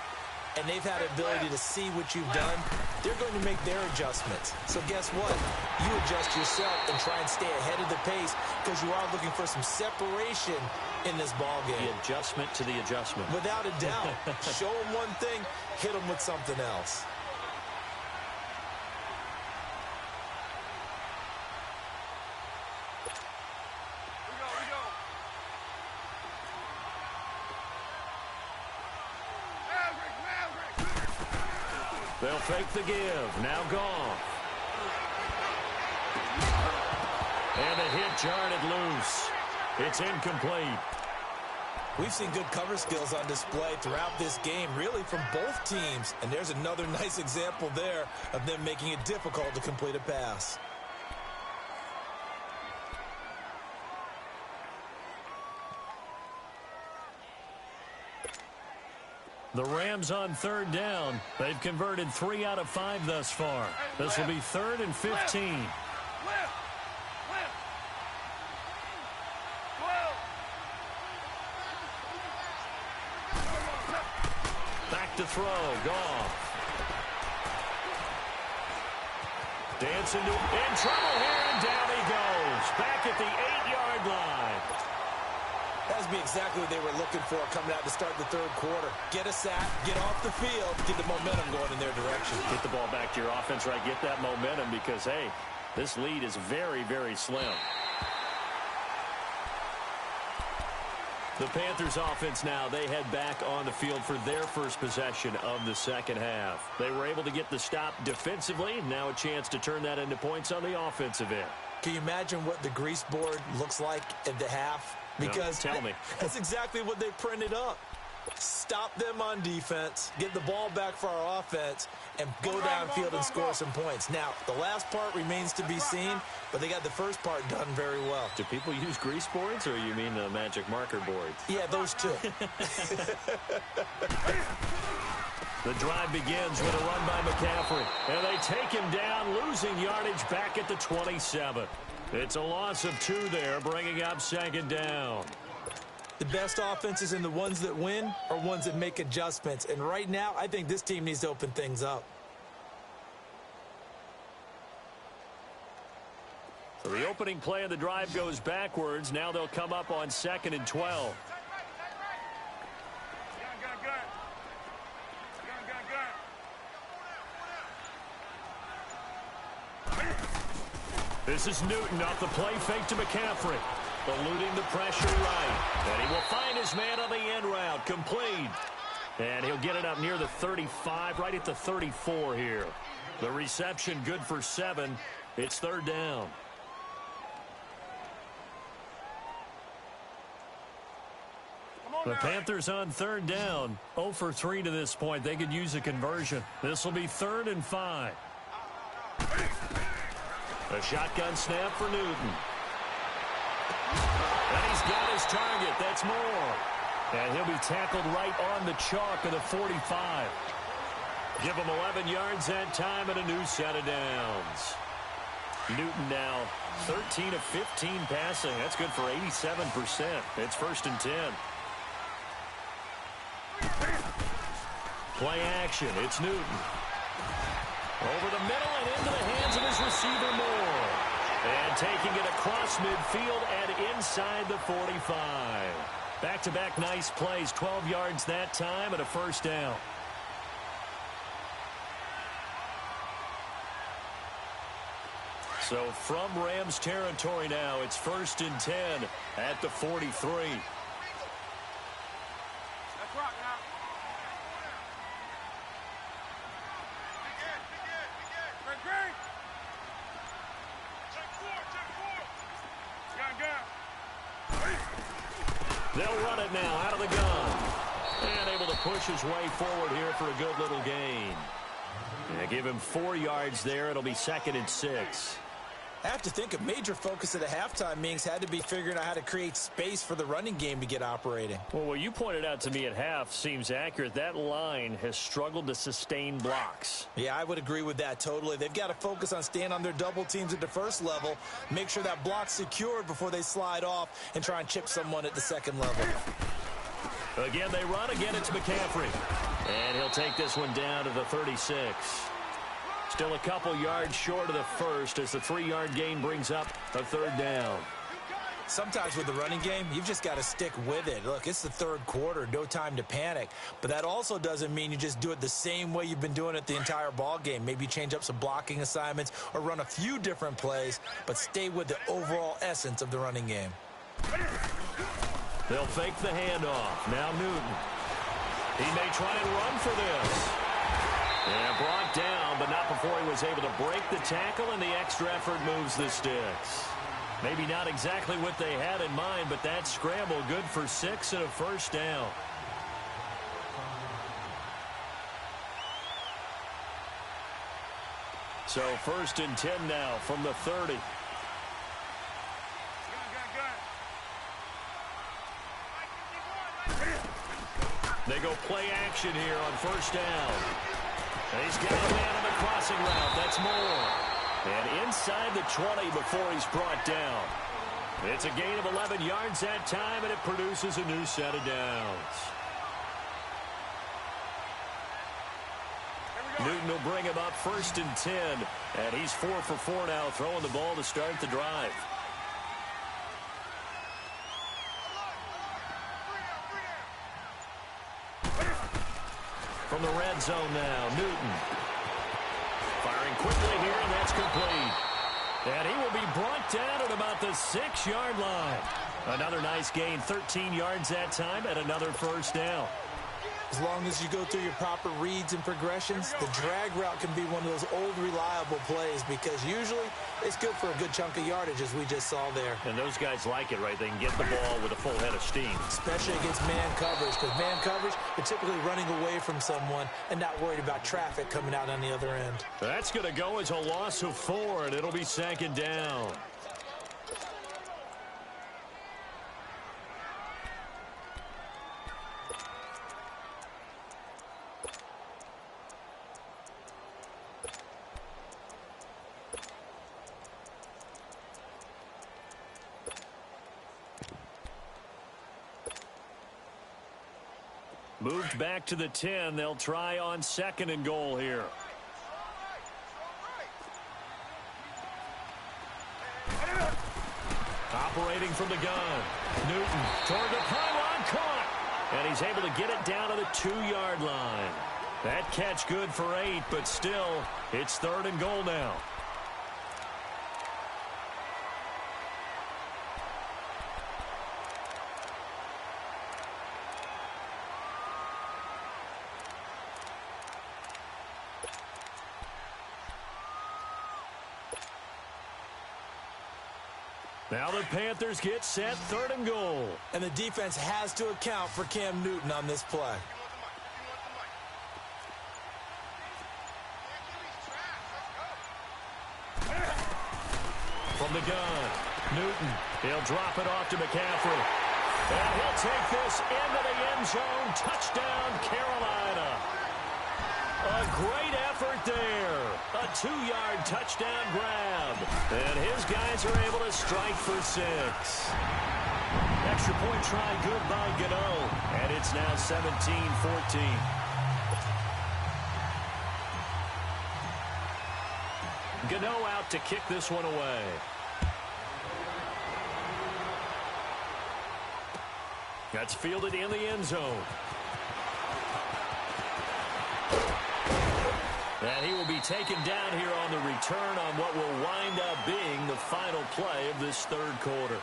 and they've had the ability to see what you've done. They're going to make their adjustments. So guess what? You adjust yourself and try and stay ahead of the pace because you are looking for some separation in this ball game. The adjustment to the adjustment. Without a doubt. Show them one thing, hit them with something else. They'll fake the give. Now Goff. And the hit jarred loose. It's incomplete. We've seen good cover skills on display throughout this game, really from both teams. And there's another nice example there of them making it difficult to complete a pass. The Rams on 3rd down. They've converted 3 out of 5 thus far. This will be 3rd and 15. Back to throw. Goff. Dancing in trouble here, and down he goes. Back at the 8-yard line. That would be exactly what they were looking for coming out to start the 3rd quarter. Get a sack, get off the field, get the momentum going in their direction. Get the ball back to your offense, right? Get that momentum because, hey, this lead is very, very slim. The Panthers offense now, they head back on the field for their first possession of the second half. They were able to get the stop defensively. Now a chance to turn that into points on the offensive end. Can you imagine what the grease board looks like at the half? Because no, tell me. That's exactly what they printed up. Stop them on defense, get the ball back for our offense, and go downfield and score some points. Now, the last part remains to be seen, but they got the first part done very well. Do people use grease boards, or you mean the magic marker boards? Yeah, those two. The drive begins with a run by McCaffrey, and they take him down, losing yardage back at the 27. It's a loss of 2 there, bringing up 2nd down. The best offenses and the ones that win are ones that make adjustments. And right now, I think this team needs to open things up. So the opening play of the drive goes backwards. Now they'll come up on 2nd and 12. This is Newton off the play fake to McCaffrey. Eluding the pressure right. And he will find his man on the end route. Complete. And he'll get it up near the 35, right at the 34 here. The reception good for 7. It's 3rd down. The Panthers on 3rd down. 0 for 3 to this point. They could use a conversion. This will be 3rd and 5. A shotgun snap for Newton. And he's got his target. That's Moore. And he'll be tackled right on the chalk of the 45. Give him 11 yards that time and a new set of downs. Newton now 13 of 15 passing. That's good for 87%. It's 1st and 10. Play action. It's Newton. Over the middle and into the hands of his receiver, Moore. And taking it across midfield and inside the 45. Back-to-back nice plays. 12 yards that time and a 1st down. So from Rams territory now, it's 1st and 10 at the 43. They'll run it now out of the gun. And able to push his way forward here for a good little gain. And give him 4 yards there. It'll be 2nd and 6. I have to think a major focus at the halftime meetings had to be figuring out how to create space for the running game to get operating. Well, what you pointed out to me at half seems accurate. That line has struggled to sustain blocks. Yeah, I would agree with that totally. They've got to focus on staying on their double teams at the first level, make sure that block's secured before they slide off and try and chip someone at the second level. Again, they run. Again, it's McCaffrey. And he'll take this one down to the 36. Still a couple yards short of the first as the 3-yard gain brings up a third down. Sometimes with the running game, you've just got to stick with it. Look, it's the third quarter, no time to panic. But that also doesn't mean you just do it the same way you've been doing it the entire ball game. Maybe change up some blocking assignments or run a few different plays, but stay with the overall essence of the running game. They'll fake the handoff. Now Newton. He may try and run for this. And brought down, but not before he was able to break the tackle, and the extra effort moves the sticks. Maybe not exactly what they had in mind, but that scramble good for 6 and a first down. So 1st and 10 now from the 30. They go play action here on 1st down. He's got a man on the crossing route. That's Moore. And inside the 20 before he's brought down. It's a gain of 11 yards that time, and it produces a new set of downs. Newton will bring him up 1st and 10. And he's 4 for 4 now, throwing the ball to start the drive. From the red zone now, Newton. Firing quickly here, and that's complete. And he will be brought down at about the 6-yard line. Another nice gain, 13 yards that time, and another first down. As long as you go through your proper reads and progressions, the drag route can be one of those old reliable plays because usually it's good for a good chunk of yardage, as we just saw there. And those guys like it, right? They can get the ball with a full head of steam. Especially against man coverage, because man coverage, you're typically running away from someone and not worried about traffic coming out on the other end. That's going to go as a loss of 4, and it'll be 2nd down. Moved back to the 10. They'll try on 2nd and goal here. Operating from the gun. Newton toward the pylon, caught. And he's able to get it down to the 2-yard line. That catch good for 8, but still, it's 3rd and goal now. Now the Panthers get set, 3rd and goal. And the defense has to account for Cam Newton on this play. From the gun, Newton, he'll drop it off to McCaffrey. And he'll take this into the end zone. Touchdown, Carolina. A great effort there. A 2-yard touchdown grab. And his guys are able to strike for 6. Extra point try good by Gano. And it's now 17-14. Gano out to kick this one away. That's fielded in the end zone. And he will be taken down here on the return on what will wind up being the final play of this 3rd quarter.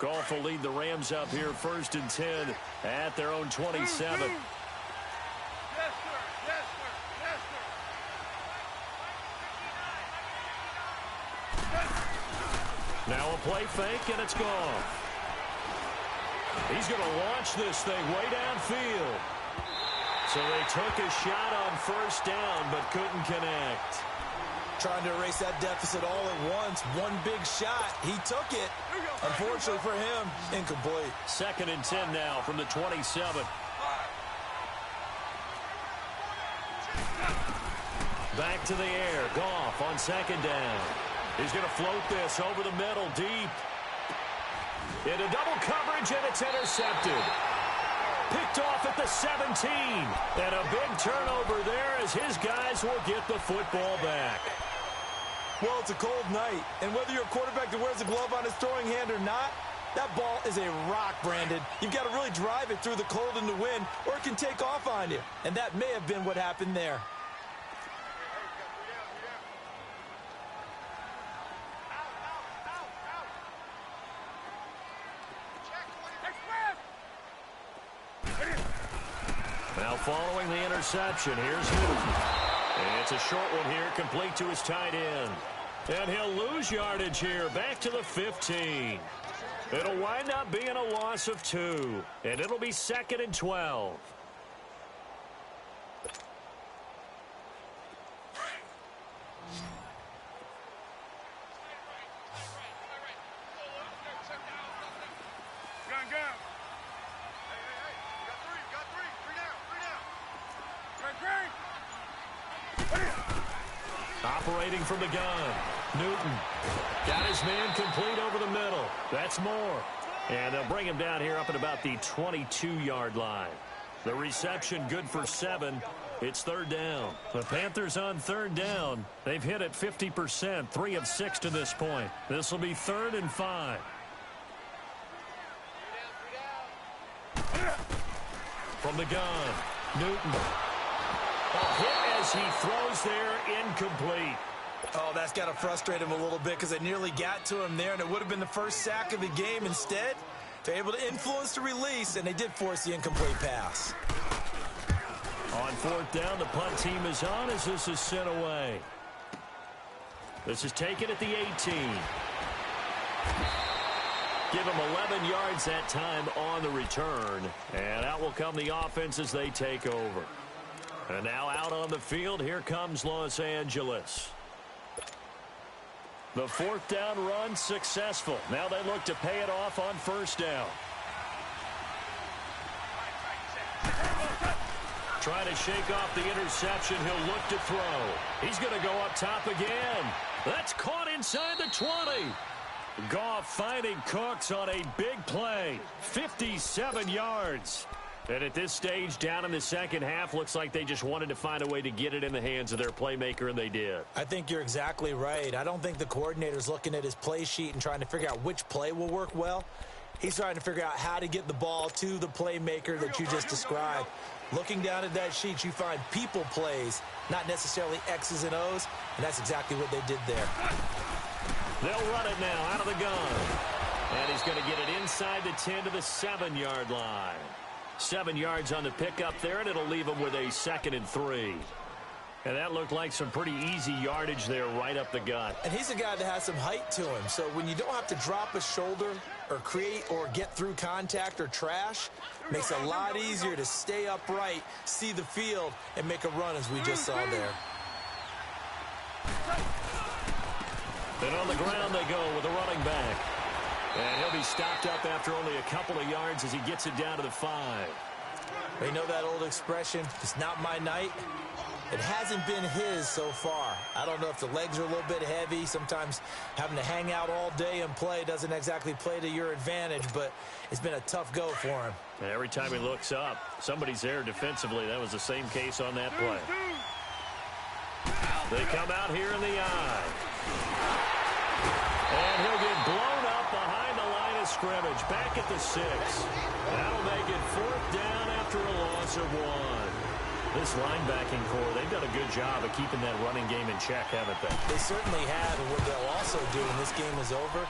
Goff will lead the Rams up here 1st and 10 at their own 27. play fake, and it's gone. He's going to launch this thing way downfield. So they took a shot on first down, but couldn't connect. Trying to erase that deficit all at once. One big shot. He took it. Unfortunately for him, incomplete. 2nd and 10 now from the 27. Back to the air. Goff on 2nd down. He's going to float this over the middle deep. Into double coverage, and it's intercepted. Picked off at the 17. And a big turnover there as his guys will get the football back. Well, it's a cold night, and whether you're a quarterback that wears a glove on his throwing hand or not, that ball is a rock, Brandon. You've got to really drive it through the cold and the wind, or it can take off on you. And that may have been what happened there. Now following the interception, here's Newton. And it's a short one here, complete to his tight end. And he'll lose yardage here, back to the 15. It'll wind up being a loss of 2. And it'll be 2nd and 12. Operating from the gun, Newton got his man complete over the middle. That's more. And they'll bring him down here up at about the 22-yard line. The reception good for 7. It's 3rd down. The Panthers on 3rd down. They've hit it 50%, 3 of 6 to this point. This will be 3rd and 5. From the gun, Newton. A hit as he throws there, incomplete. Oh, that's got to frustrate him a little bit because they nearly got to him there, and it would have been the first sack of the game. Instead, they're able to influence the release, and they did force the incomplete pass. On 4th down, the punt team is on as this is sent away. This is taken at the 18. Give him 11 yards that time on the return. And out will come the offense as they take over. And now out on the field, here comes Los Angeles. The 4th down run successful. Now they look to pay it off on 1st down. Trying to shake off the interception. He'll look to throw. He's going to go up top again. That's caught inside the 20. Goff finding Cooks on a big play. 57 yards. And at this stage, down in the second half, looks like they just wanted to find a way to get it in the hands of their playmaker, and they did. I think you're exactly right. I don't think the coordinator's looking at his play sheet and trying to figure out which play will work well. He's trying to figure out how to get the ball to the playmaker that you just described. Looking down at that sheet, you find people plays, not necessarily X's and O's, and that's exactly what they did there. They'll run it now out of the gun. And he's going to get it inside the 10 to the 7-yard line. 7 yards on the pickup there, and it'll leave him with a 2nd and 3. And that looked like some pretty easy yardage there right up the gut. And he's a guy that has some height to him, so when you don't have to drop a shoulder or create or get through contact or trash, makes it a lot easier to stay upright, see the field, and make a run as we just saw there. And on the ground they go with a running back. And he'll be stopped up after only a couple of yards as he gets it down to the 5. They know that old expression, it's not my night. It hasn't been his so far. I don't know if the legs are a little bit heavy. Sometimes having to hang out all day and play doesn't exactly play to your advantage, but it's been a tough go for him. And every time he looks up, somebody's there defensively. That was the same case on that play. They come out here in the eye. And he'll get blown up behind the line of scrimmage. Back at the 6. That'll make it 4th down after a loss of 1. This linebacking core, they've done a good job of keeping that running game in check, haven't they? They certainly have, and what they'll also do when this game is over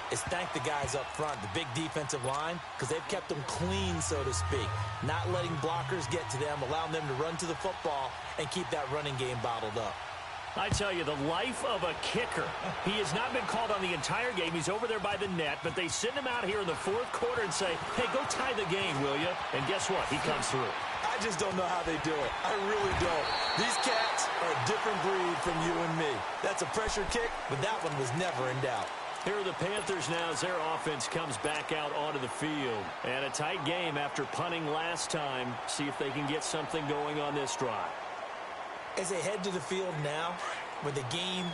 is thank the guys up front, the big defensive line, because they've kept them clean, so to speak. Not letting blockers get to them, allowing them to run to the football and keep that running game bottled up. I tell you, the life of a kicker. He has not been called on the entire game. He's over there by the net, but they send him out here in the fourth quarter and say, hey, go tie the game, will you? And guess what? He comes through. I just don't know how they do it. I really don't. These cats are a different breed from you and me. That's a pressure kick, but that one was never in doubt. Here are the Panthers now as their offense comes back out onto the field. And a tight game after punting last time. See if they can get something going on this drive. As they head to the field now, with the game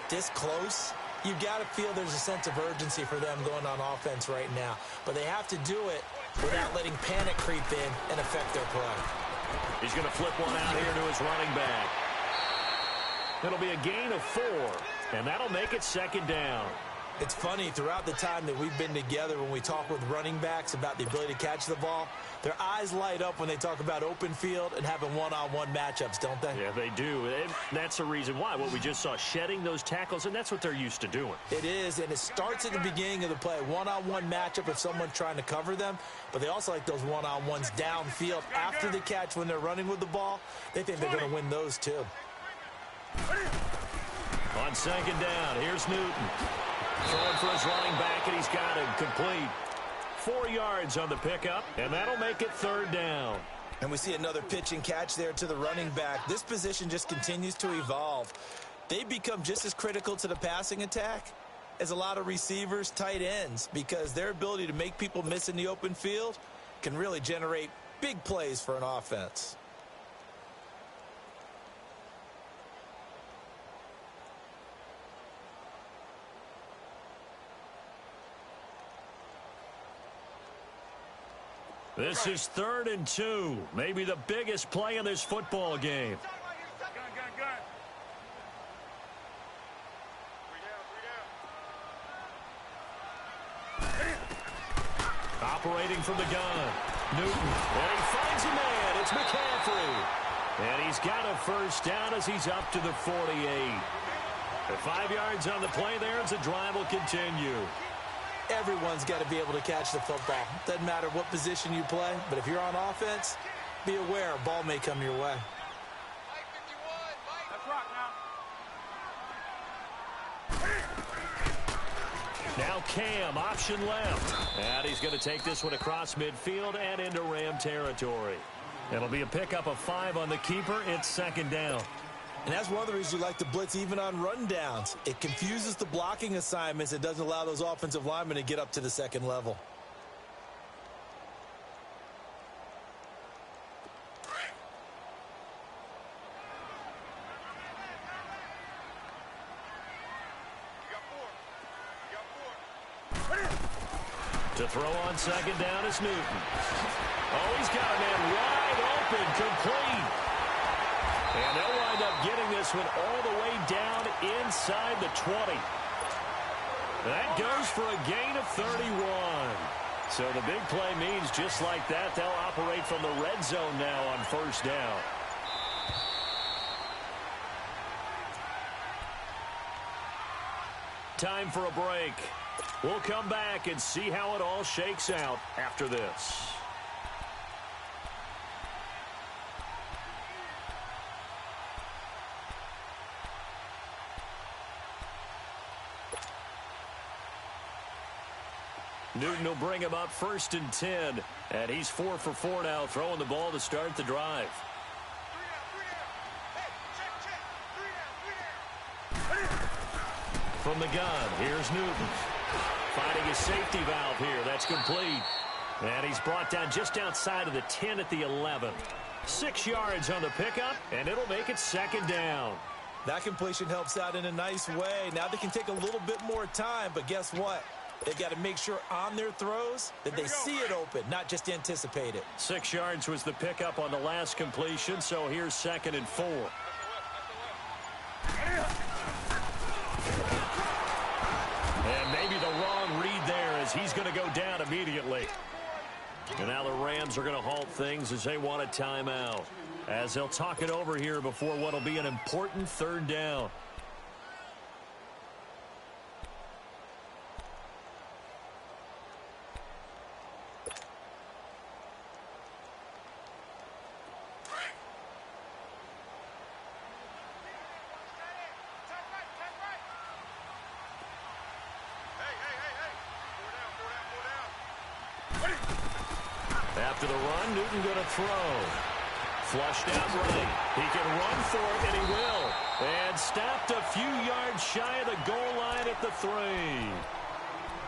this close, you've got to feel there's a sense of urgency for them going on offense right now. But they have to do it without letting panic creep in and affect their play. He's going to flip one out here to his running back. It'll be a gain of 4, and that'll make it second down. It's funny, throughout the time that we've been together, when we talk with running backs about the ability to catch the ball, their eyes light up when they talk about open field and having one-on-one matchups, don't they? Yeah, they do. And that's the reason why. What we just saw, shedding those tackles, and that's what they're used to doing. It is, and it starts at the beginning of the play. One-on-one matchup if someone's trying to cover them, but they also like those one-on-ones downfield after the catch when they're running with the ball. They think they're going to win those too. On second down, here's Newton. Throwing for his running back, and he's got him complete. 4 yards on the pickup, and that'll make it third down. And we see another pitch and catch there to the running back. This position just continues to evolve. They become just as critical to the passing attack as a lot of receivers, tight ends, because their ability to make people miss in the open field can really generate big plays for an offense. This is 3rd and 2. Maybe the biggest play in this football game. Gun. Operating from the gun. Newton. And he finds a man. It's McCaffrey. And he's got a first down as he's up to the 48. The 5 yards on the play there as the drive will continue. Everyone's got to be able to catch the football. Doesn't matter what position you play, but if you're on offense, be aware a ball may come your way. Let's rock now. Now Cam, option left. And he's going to take this one across midfield and into Ram territory. It'll be a pickup of 5 on the keeper. It's second down. And that's one of the reasons you like to blitz even on rundowns. It confuses the blocking assignments. It doesn't allow those offensive linemen to get up to the second level. To throw on second down is Newton. Oh, he's got a man wide open, complete. And they'll wind up getting this one all the way down inside the 20. That goes for a gain of 31. So the big play means just like that, they'll operate from the red zone now on first down. Time for a break. We'll come back and see how it all shakes out after this. Newton will bring him up 1st and 10. And he's 4 for 4 now, throwing the ball to start the drive. 3 down. From the gun, here's Newton. Finding his safety valve here. That's complete. And he's brought down just outside of the 10 at the 11. 6 yards on the pickup, and it'll make it second down. That completion helps out in a nice way. Now they can take a little bit more time, but guess what? They've got to make sure on their throws that they see it open, not just anticipate it. 6 yards was the pickup on the last completion, so here's 2nd and 4. And maybe the wrong read there as he's going to go down immediately. And now the Rams are going to halt things as they want a timeout, as they'll talk it over here before what will be an important 3rd down. After the run, Newton going to throw. Flushed out right. He can run for it, and he will. And stopped a few yards shy of the goal line at the 3.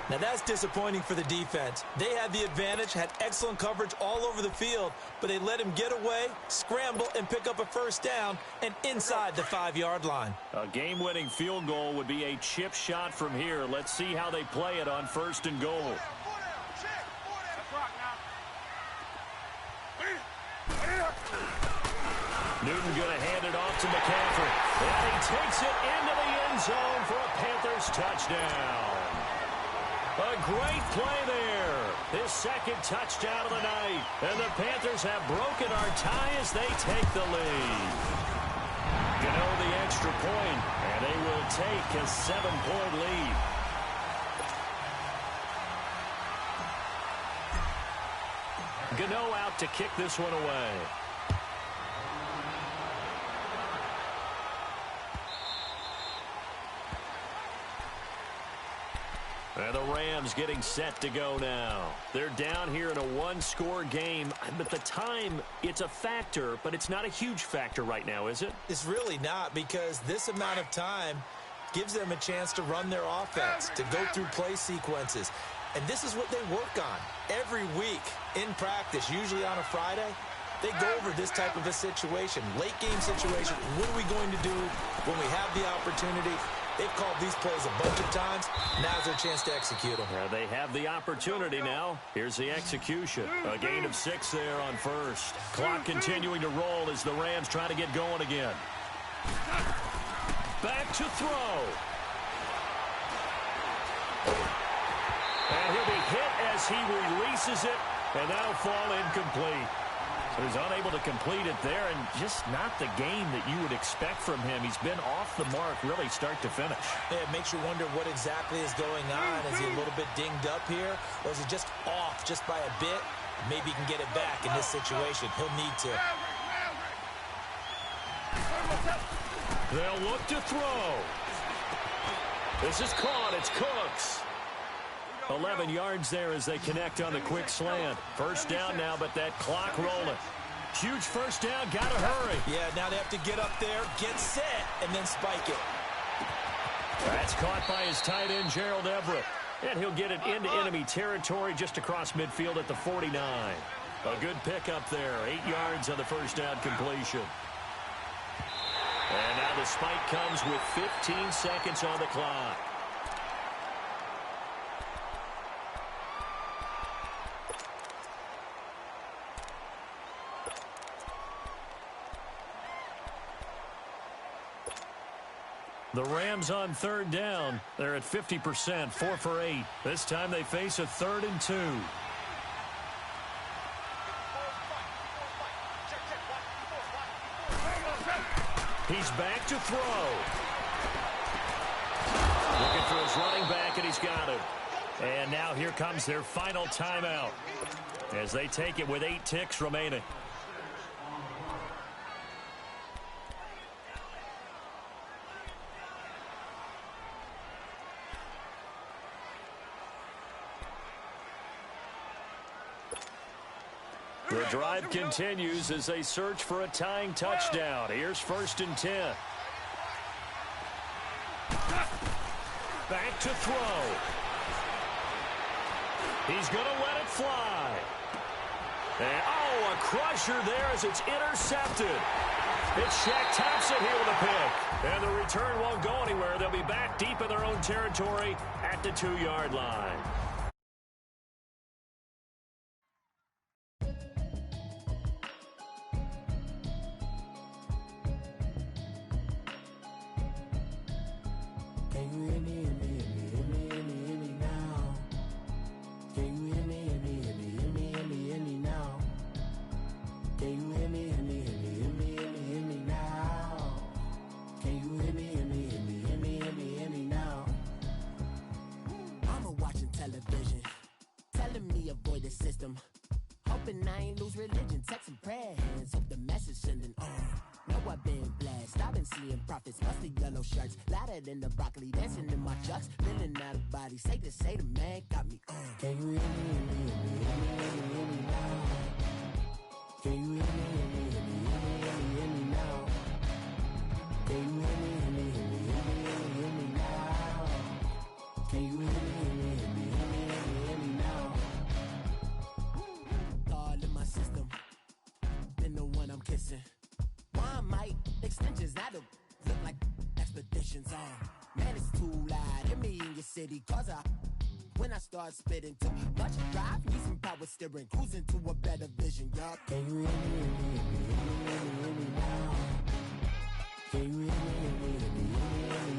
Now that's disappointing for the defense. They had the advantage, had excellent coverage all over the field, but they let him get away, scramble, and pick up a first down, and inside the 5-yard line. A game-winning field goal would be a chip shot from here. Let's see how they play it on 1st and goal. Newton going to hand it off to McCaffrey. And he takes it into the end zone for a Panthers touchdown. A great play there. His 2nd touchdown of the night. And the Panthers have broken our tie as they take the lead. Gano the extra point, and they will take a 7-point lead. Gano out to kick this one away. And the Rams getting set to go now. They're down here in a 1-score game. But the time, it's a factor, but it's not a huge factor right now, is it? It's really not, because this amount of time gives them a chance to run their offense, to go through play sequences. And this is what they work on every week in practice, usually on a Friday. They go over this type of a situation, late-game situation. What are we going to do when we have the opportunity? They've called these plays a bunch of times. Now's their chance to execute them. They have the opportunity now. Here's the execution. A gain of 6 there on 1st. Clock continuing to roll as the Rams try to get going again. Back to throw. And he'll be hit as he releases it, and that'll fall incomplete. So he's unable to complete it there, and just not the game that you would expect from him. He's been off the mark really start to finish. Yeah, it makes you wonder what exactly is going on. Is he a little bit dinged up here, or is he just off just by a bit? Maybe he can get it back in this situation. He'll need to. They'll look to throw. This is caught. It's Cooks. 11 yards there as they connect on the quick slant. First down now, but that clock rolling. Huge first down, gotta hurry. Yeah, now they have to get up there, get set, and then spike it. That's caught by his tight end, Gerald Everett. And he'll get it into enemy territory just across midfield at the 49. A good pickup there, 8 yards on the first down completion. And now the spike comes with 15 seconds on the clock. The Rams on 3rd down. They're at 50%, 4 for 8. This time they face a 3rd and 2. He's back to throw. Looking for his running back, and he's got it. And now here comes their final timeout as they take it with 8 ticks remaining. The drive continues as they search for a tying touchdown. Here's 1st and 10. Back to throw. He's going to let it fly. And, a crusher there as it's intercepted. It's Shaq Thompson here with a pick. And the return won't go anywhere. They'll be back deep in their own territory at the 2-yard line. Hoping I ain't lose religion, texting prayer hands, hope the message sending on. Know I've been blessed, I've been seeing prophets, musty yellow shirts, louder than the broccoli, dancing in my chucks, feeling out of body, safe to say the man got me on. Can you hear me now? city, cause when I start spitting too much drive, need some power steering, cruising to a better vision, y'all. Can you hear me, hear me now? Can you hear me,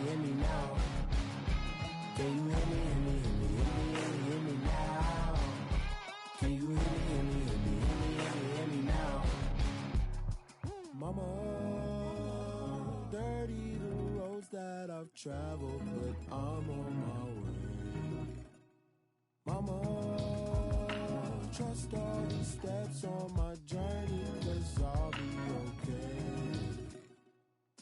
hear me now? Can you hear me, hear me now? Can you hear me, hear me now? Mama, dirty the roads that I've traveled, but I'm on my way. Mama, trust all the steps on my journey, 'cause I'll be okay.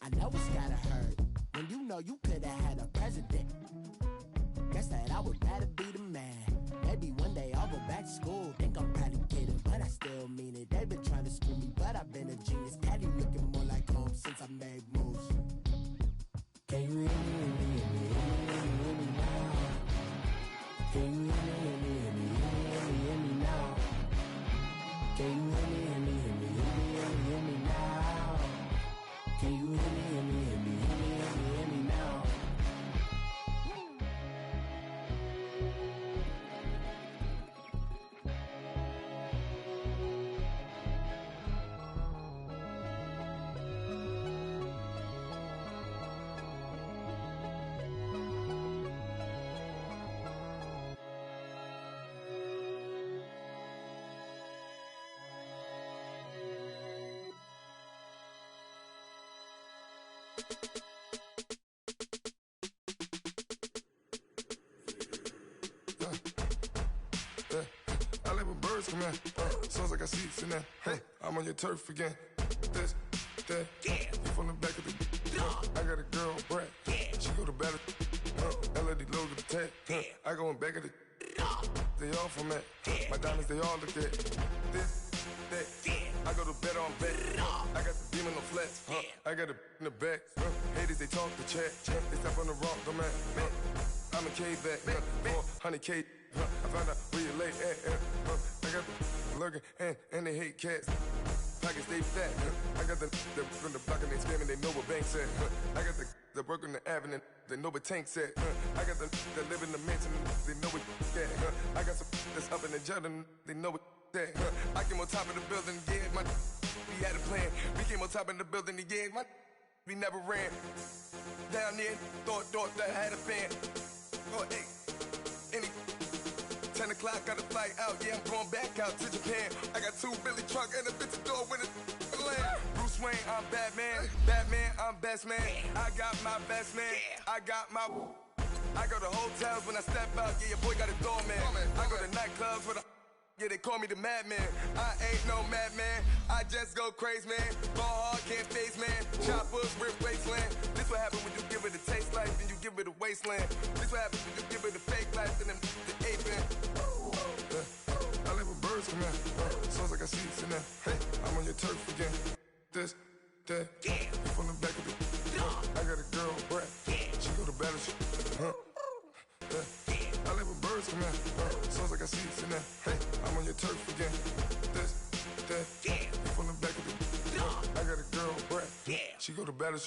I know it's gotta hurt when you know you could've had a president. Guess that I would rather be the man. Maybe one day I'll go back to school. Think I'm probably kidding, but I still mean it. They've been trying to school me, but I've been a genius. Daddy looking more like home since I made moves. Can you hear me, hear me now? Can you hear me, hear me now? Can you hear me, hear me now? Can you hear me, hear me now? I live with birds come in. Sounds like I see seats in there. Hey, I'm on your turf again. This, that, you from the back of the. I got a girl, Brad. She go to battle. LED logo the tag. I go in back of the. They all from that. My diamonds, they all look at. This, that. I go to bed on bed. I got the demon on flats. I got it in the back. Haters, they talk the chat. They step on the rock, don't matter. I'm a K-back. 400K. I found out where you lay at. I got the lurking and they hate cats. Pockets stay fat. I got the from the block and they scamming, they know what banks at. I got the work on the avenue, they know what tanks at. I got the that live in the mansion, they know what at. I got some that's up in the jungle, they know what at. I came on top of the building, yeah, my we had a plan. We came on top of the building, yeah, my we never ran. Down there, thought that I had a fan. Oh, hey, any 10 o'clock, got a flight out, yeah, I'm going back out to Japan. I got 2 Billy truck and a bitch door with a land. Bruce Wayne, I'm Batman. Batman, I'm best man. I got my best man. I got my. I go to hotels when I step out, yeah, your boy got a doorman. I go to nightclubs with a. Yeah, they call me the madman. I ain't no madman. I just go crazy, man. Ball hard, can't face, man. Choppers, rip wasteland. This what happen when you give it a taste life, then you give it a wasteland. This what happens when you give it a fake life, and then the ape man. I live with birds come in. Sounds like I see seats in there. Hey, I'm on your turf again. This, that, you from the back of the. I got a girl, Brad. She go to battle. I live with birds come in. Sounds like I see seats in there. Hey, I'm on your turf again. This, that, you from the back of the. I got a girl, Brad. She go to battle.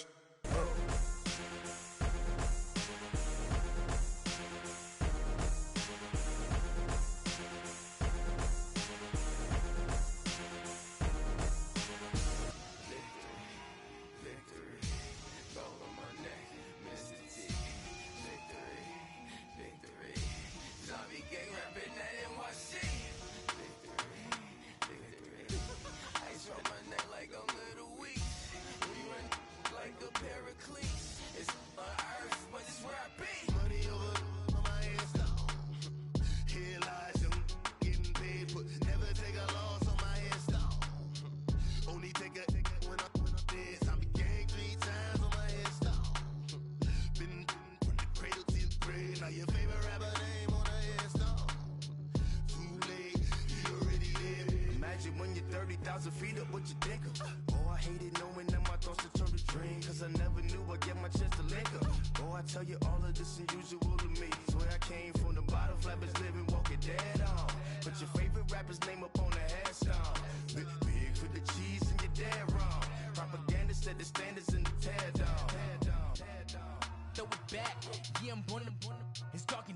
Feet up, what you think of? Oh, I hated knowing that my thoughts would turn to dream. Cause I never knew I'd get my chance to link up. Oh, I tell you all of this unusual to me. Swear I came from the bottom, flappers living, walking dead on. Put your favorite rapper's name up on the headstone. Big for the cheese and you're dead wrong. Propaganda set the standards in the tear down. Throw it back, yeah, I'm on the. It's dark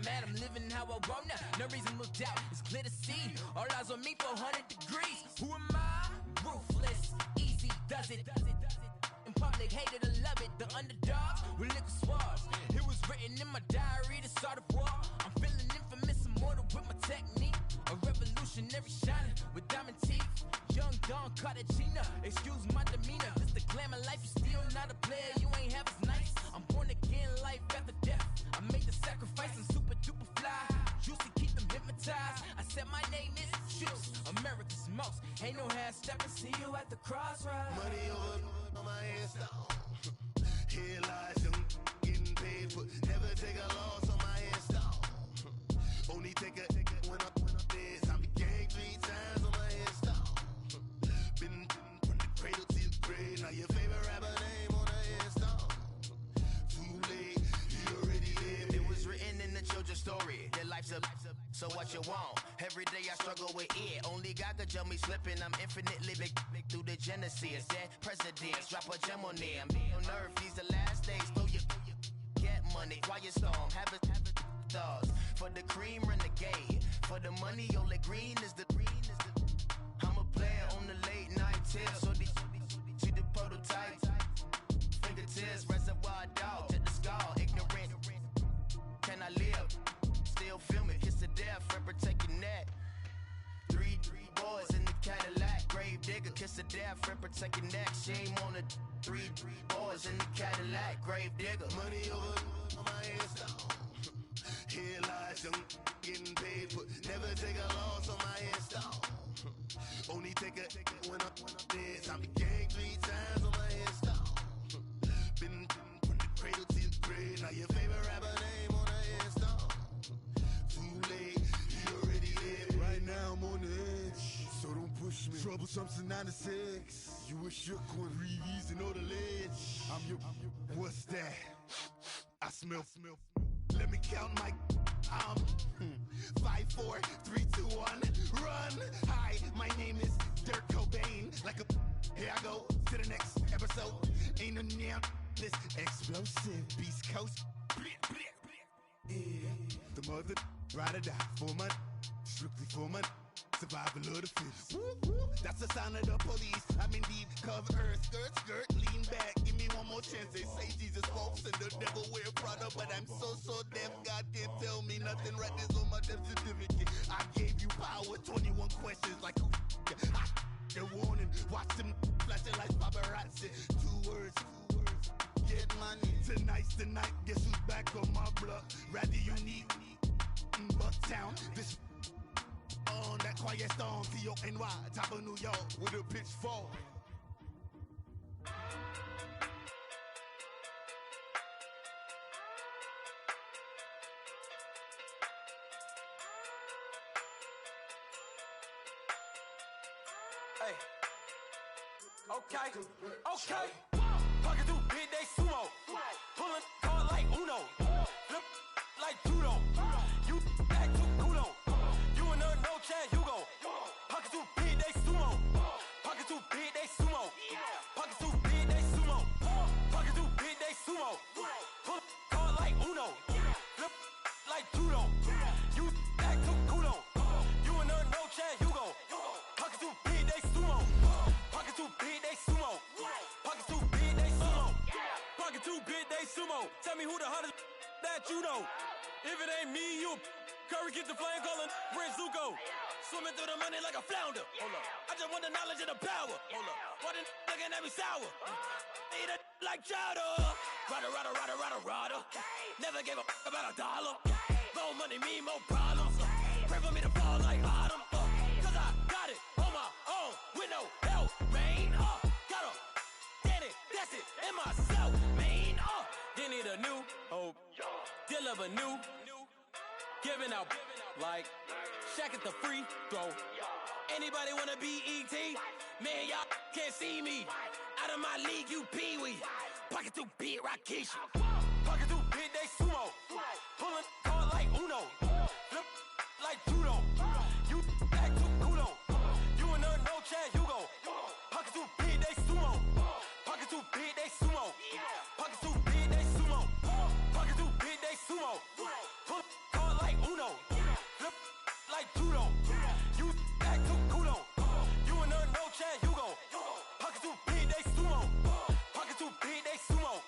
mad, I'm living how I want now. No reason to doubt, it's clear to see. All eyes on me, 400 degrees. Who am I? Ruthless, easy does it. In public, hated or love it. The underdogs with liquor swabs. It was written in my diary to start a war. I'm feeling infamous, immortal with my technique. A revolutionary shining with diamond teeth. Young Don Cartagena, excuse my demeanor. This the glamour life, you still not a player, you ain't half as nice. I'm born again, life after death. I made the sacrifice and super duper fly. Juicy, keep them hypnotized. I said my name is Juice, America's most. Ain't no half stepping, see you at the crossroads. Money over on my hands down. Here lies them getting paid for. Never take a loss on my hands down. Only take a when I'm dead. I be gang 3 times on my hands down. Been from the cradle to the grave. Now your favorite rapper name on the hands down. Too late, you already lived. It was written in the children's story. Their life's a so what you want? Every day I struggle with it. Only God could jump me slipping. I'm infinitely big through the genesis. Dead presidents, drop a gem on them. On earth, these the last days. Throw you get money, quiet storm. Have it stars. For the cream, renegade. For the money, only green is the. I'm a player on the late night till. So see the prototype. Fingertips, reservoir dog. To the skull, ignorant. Can I live? Still film it, kiss the death, and protect your neck. Three boys in the Cadillac, grave digger, kiss the death, and protect your neck. Shame on the three boys in the Cadillac, grave digger. Money over on my hands down. Here lies them getting paid for. Never take a loss on my hands down. Only take a when I'm dead. I'm gang 3 times on my hands down. Been from the cradle to the grave. Now your favorite rapper name on the hands down. Too late, you already live. Right now I'm on the edge, so don't push me. Troublesome to 96. You a shook one, breathe easy, know the ledge. I'm your, what's that? I smell. Let me count my. 5, 4, 3, 2, 1, run. Hi, my name is Dirk Cobain. Like a. Here I go to the next episode. Ain't no damn this explosive Beast Coast. Yeah. The mother ride or die for my strictly for my survival of the fittest. That's the sign of the police. I'm indeed cover earth, skirt, lean back. Give me one more chance. They say Jesus walks and the devil wear Prada, but I'm so deaf. God can't tell me nothing. Right this on my death certificate. I gave you power. 21 questions like who? The warning. Watch them flashing like paparazzi. 2 words. Get money. Tonight's the night. Guess who's back on my block? Rather you need Bucktown. This on that quiet storm. T-O-N-Y. Top of New York with a pitchfork. Hey. Okay. Pocket through big day sumo. Pulling card like Uno. Flip like judo. You back to Kudo. You and her no chance, you go. Pocket through big day sumo. Pocket through big day sumo. Pocket through big day sumo. Pocket through big day sumo. Pull card like Uno. Flip like judo. You back to Kudo. You and her no chance, you go. Pocket through big day sumo. Pocket through big day sumo. Pocket through big day sumo. Pocket through big day sumo. Tell me who the hottest that you know. If it ain't me, you Curry get the flame calling Prince Zuko. Swimming through the money like a flounder. Hold up. I just want the knowledge and the power. Hold up. Why the looking at me sour? Eat it like chowder. Rada. Never gave a about $1. More money, me, more problems. Pray for me to fall like autumn. Cause I got it on my own with no help, man. Gotta get it, that's it, in myself, man. They need a new hope, deal of a new, giving out like Shaq at the free throw. Anybody wanna be ET? Man, y'all can't see me. Out of my league, you pee-wee. Pocket through beat Rakish. Pocket through big day sumo. Pulling card like Uno. Flip like judo. You back to Kudo. You and her no chance, you go. Pocket through big day sumo. Pocket through big day sumo. Pocket through big day sumo. Pocket through big day sumo. Pull card Uno. Flip like judo. You act too cool on. You and her no chance, you gon' pocket too big, they sumo. Pocket too big, they sumo.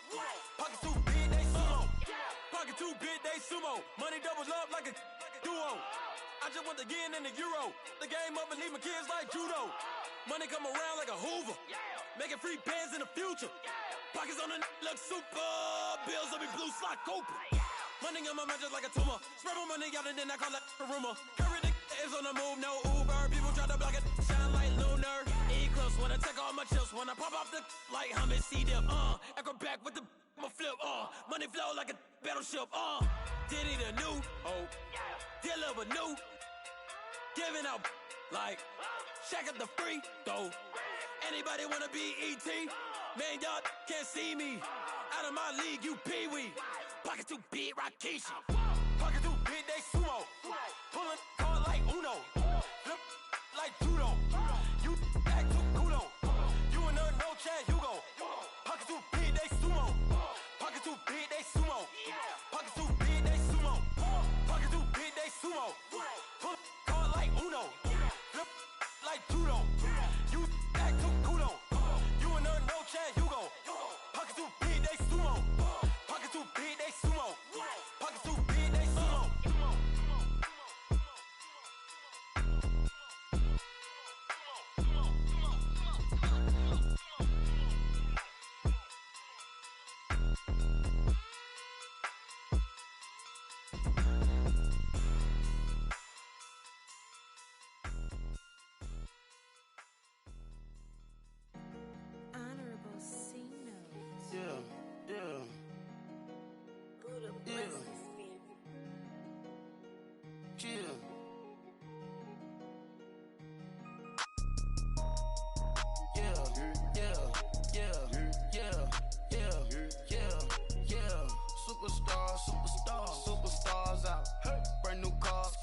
Pocket too big, they sumo. Pocket too big, they sumo. Money doubles up like a duo. I just want the yen and the euro. The game up and leave my kids like judo. Money come around like a Hoover. Making free bands in the future. Pockets on the look super. Bills will be blue slot Cooper. Money on my mind just like a tumor. Spread my money out and then I call that a rumor. Curry the is on the move, no Uber. People try to block it, shine like lunar. Eclipse when I take all my chips. When I pop off the like hummus, C-dip. Acrobat with the flip. Money flow like a battleship. Diddy the new. Deliver new. Giving out like check up the free throw. Anybody wanna be ET? Man, y'all can't see me. Out of my league, you pee-wee. Pocket too big, Rakishi. Pocket too big, they sumo. Pulling card like Uno. Flip like judo. You act too cool on. You and her no chance, you gon' pocket too big, they sumo. Pocket too big, they sumo. Pocket too big, they sumo. Pocket too big, they sumo. Pull card like Uno. Flip like judo. You act too cool on. You and her no chance, you gon' pocket too big, they sumo. Pocket too big, they sumo. Pocket too big, they sumo. Honorable C notes. Yeah. Buddha Yeah. bless the spirit. Chill. Superstars out. Brand new cars.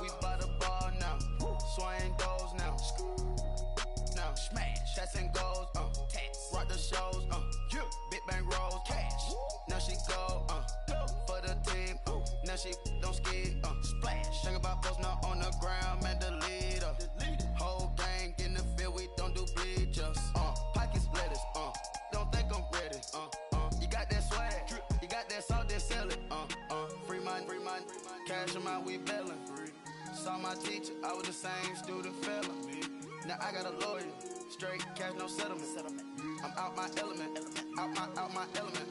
We by the bar now. Swaying doors now. Now smash. Shots and goals. Rock the shows. Big bang rolls. Cash. Now she go. For the team. Now she don't ski. Splash. Think about posting up on the ground. Man, the leader. Whole gang in the field. We don't do bleachers. Pockets lettuce. Don't think I'm ready. You got that swag. You got that salt, then sell it. Free mind. Cash amount, we bailin'. Saw my teacher, I was the same student fella. Now I got a lawyer. Straight cash, no settlement. I'm out my element. Out my element.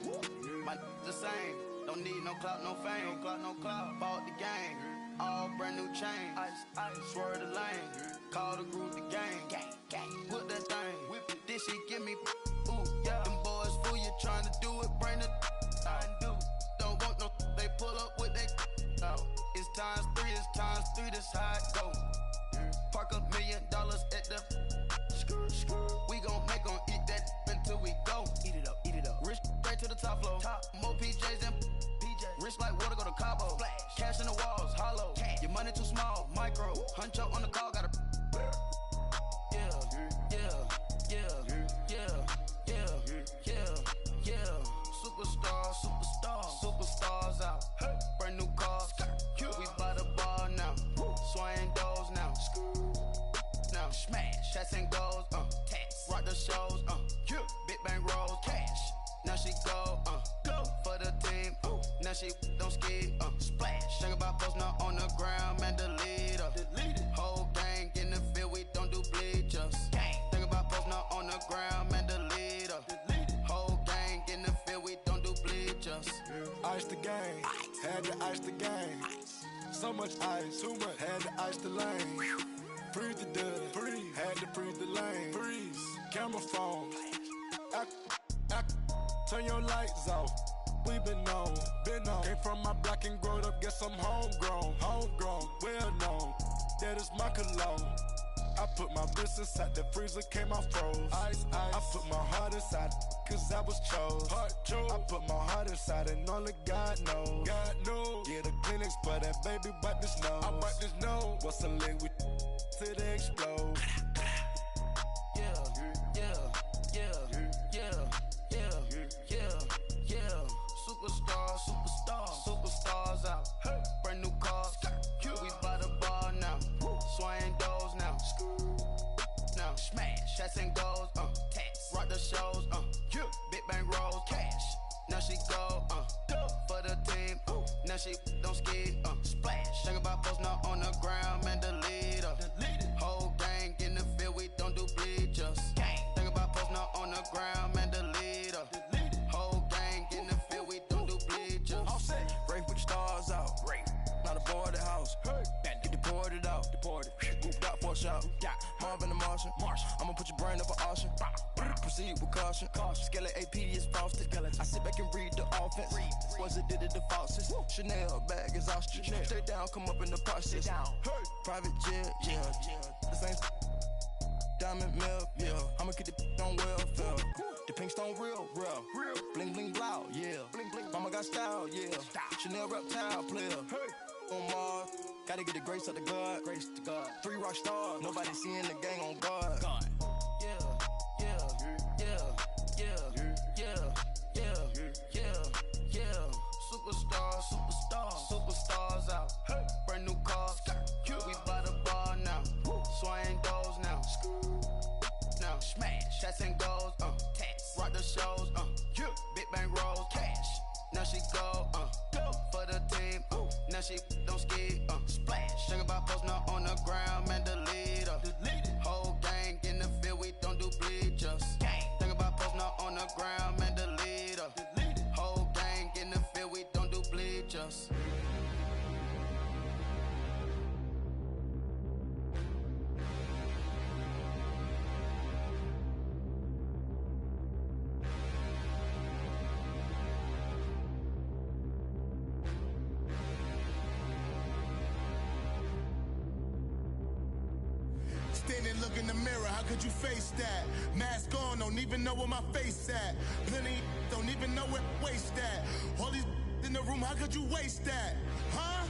My the same. Don't need no clout, no fame. Bought the game. All brand new chain. Ice. Swerve the lane. Call the group the gang. Put that thing. Whip it. Then she give me. Ooh, yeah. Them boys fool you trying to do it. Bring it. I do. Don't want no. They pull up with they. Oh. It's times 3. This how it go. Park $1 million at the. We gon' make 'em eat that until we go. Eat it up. Rich straight to the top floor. More PJs and PJ. Rich like water, go to Cabo. Splash. Cash in the walls, hollow. Cash. Your money too small, micro. Huncho on the call, got a. Superstars out. Brand new cars. We by the bar now. Swaying doors now. Now smash. Shots and goals. Rock the shows. Big bang rolls. Cash. Now she go. For the team. Now she don't ski. Splash. Think about posting up on the ground. Man, the leader. Whole gang in the field. We don't do bleachers. Think about posting up on the ground. Man, the leader. Whole gang in the field. We don't do bleachers. Ice the game, had to ice the game. So much ice, too much, had to ice the lane. Freeze the dust, had to freeze the lane. Freeze, camera phone. Turn your lights off. We been on. Came from my block and growed up, guess I'm homegrown, well known. That is my cologne. I put my wrist inside the freezer, came out froze. Ice. I put my heart inside, cause I was chose. I put my heart inside and only God knows. Get a Kleenex for that baby, wipe this nose. I wipe this nose. What's a link with till they explode? Superstars out. Brand new cars. shots and goals, tax. Rock the shows, big bang rolls, cash. Now she go, for the team, now she don't ski, splash. Think about posting up on the ground, man, the leader. Whole gang in the field, we don't do bleachers. Think about posting up on the ground, man, the leader. Whole gang in the field, we don't do bleachers. All set, Ray put the stars out. Ray, not aboard the house. Get deported out. Moved out for a shot. Marvin the Martian. I'ma put your brain up for auction. Proceed with caution. Skeleton AP is frosted. I sit back and read the offense. Was it did it the falsest? Chanel bag is ostrich. Stay down, come up in the process. Private jet, yeah. The same diamond milk, yeah. I'ma get the on welfare. The pink stone real. Bling bling blow, yeah. Mama got style, yeah. Chanel reptile player. On Mars, gotta get the grace of the God. 3 rock stars, nobody seeing the gang on guard. Superstars out. Brand new cars. We by the bar now. Swaying doors now. Now smash. Shots and goals. Tax. Rock the shows. Big bang rolls. Cash. Now she go. For the team. Now she don't ski. Splash. Think about posting up on the ground, man, the leader. Whole gang in the field, we don't do bleachers. Think about posting up on the ground, man, the leader. Whole gang in the field, we don't do bleachers. Standing, look in the mirror, how could you face that? Mask on, don't even know where my face at. Plenty, don't even know where waist at. All these in the room, how could you waste that? Huh?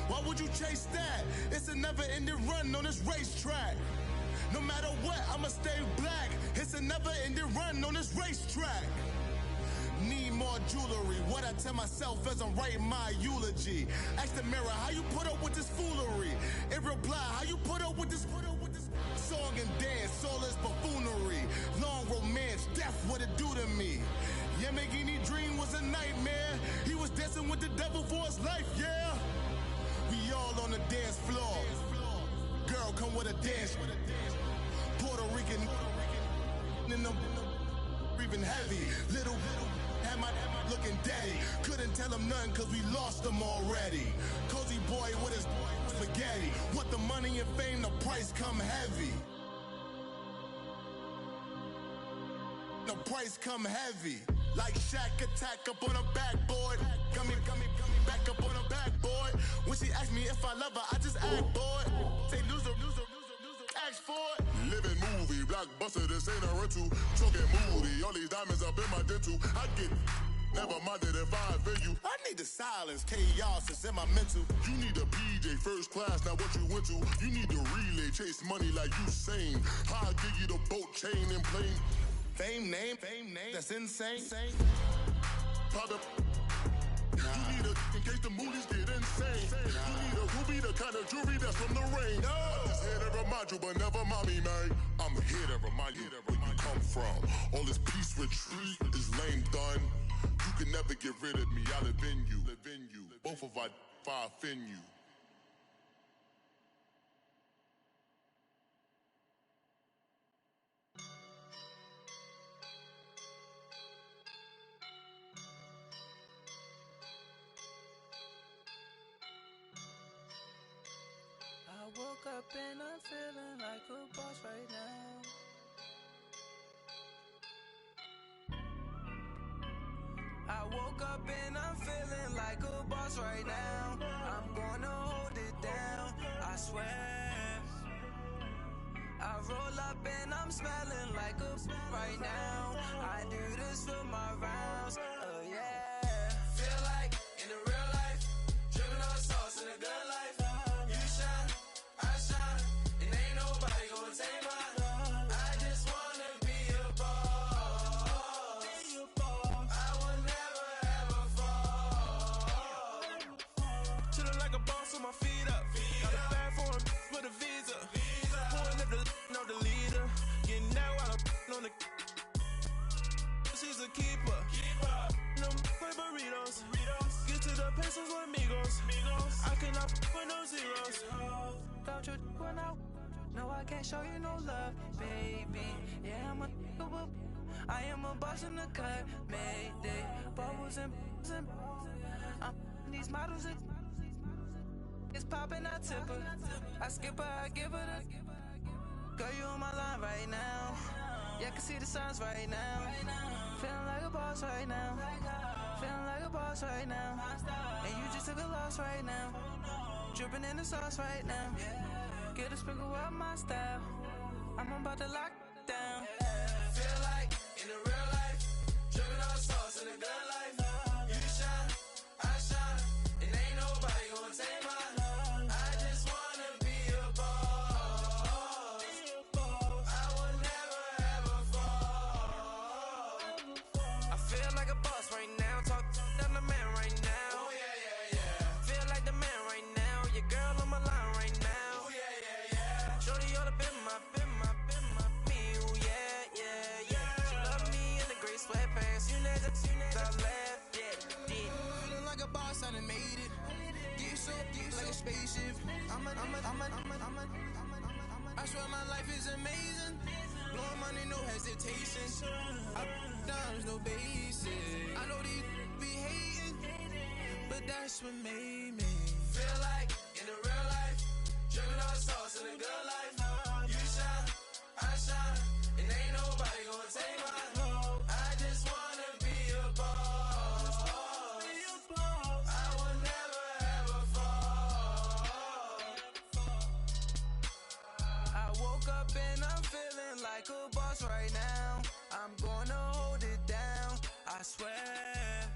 Why would you chase that? It's a never-ending run on this racetrack. No matter what, I'ma stay black. It's a never-ending run on this racetrack. Need more jewelry, what I tell myself as I'm writing my eulogy. Ask the mirror, how you put up with this foolery? In reply, how you put up with this song and dance, all this buffoonery. Long romance, death, what it do to me? Yamagini dream was a nightmare. He was dancing with the devil for his life, yeah. We all on the dance floor. Girl, come with a dance. Puerto Rican in the breathing heavy. Little had my looking daddy. Couldn't tell him nothing cause we lost him already. Cozy boy with his spaghetti. With the money and fame, the price come heavy. The price come heavy. Like Shaq attack up on a backboard. Coming back up on a backboard. When she asked me if I love her, I just act bored. Say loser, ask for it. Living movie, blockbuster, this ain't a rental. Talking moody, all these diamonds up in my dental. I get never minded if I offend you. I need the silence, chaos is in my mental. You need a PJ, first class, not what you went to. You need the relay, chase money like you sane. I'll give you the boat, chain, and plane. Fame name, that's insane. Pop up. You need a, in case the movies get insane. You need a ruby, the kind of jewelry that's from the rain. I'm just here to remind you, but never mind me, man. I'm here to remind you where you come from. All this peace retreat is lame done. You can never get rid of me, I live in you. Both of us, if I offend you. I woke up and I'm feeling like a boss right now. I woke up and I'm feeling like a boss right now. I'm gonna hold it down, I swear. I roll up and I'm smelling like a right now. I do this for my rounds, oh yeah. Feel like in the real life, dripping on sauce in a good life. You shine, I shine, and ain't nobody gonna take mine. I just wanna be a boss. I will never ever fall. Chillin' like a boss with my feet up. Got a bag for a with a visa. Pulling up the know the leader. Getting out girls. Don't you when I no, I can't show you no love, baby. Yeah, I am a boss in the cut, Mayday. Bubbles and I'm these models. It's popping, I tip her. I skip her, I give her the. Girl, you on my line right now. Yeah, I can see the signs right now. Feeling like a boss right now. Feeling like a boss right now. And you just took a loss right now. Dripping in the sauce right now. Get a sprinkle of my style. I'm about to lock down. Feel like in the real life, dripping all sauce in the good life. You shine, I shine, and ain't nobody gonna take mine. I just wanna be a boss. I will never ever fall. I feel like a boss right now. Talk to the man right now. Oh yeah. Feel like the man right now. Your girl on my line right now. Oh yeah. Shorty oughta been my, me, ooh yeah. She love me in the gray sweatpants. You know I left, yeah. Feeling like a boss, I done made it. Get so like a spaceship. I swear my life is amazing. Blowing money, no hesitation. Dollars, no basic. I know these be hating, but that's what made me. Feel like in the real life, dripping all sauce in the good life. You shine, I shine, and ain't nobody gonna take mine. I just wanna be a boss. I will never ever fall. I woke up and I'm feeling like a boss right now. I'm gonna hold it down, I swear.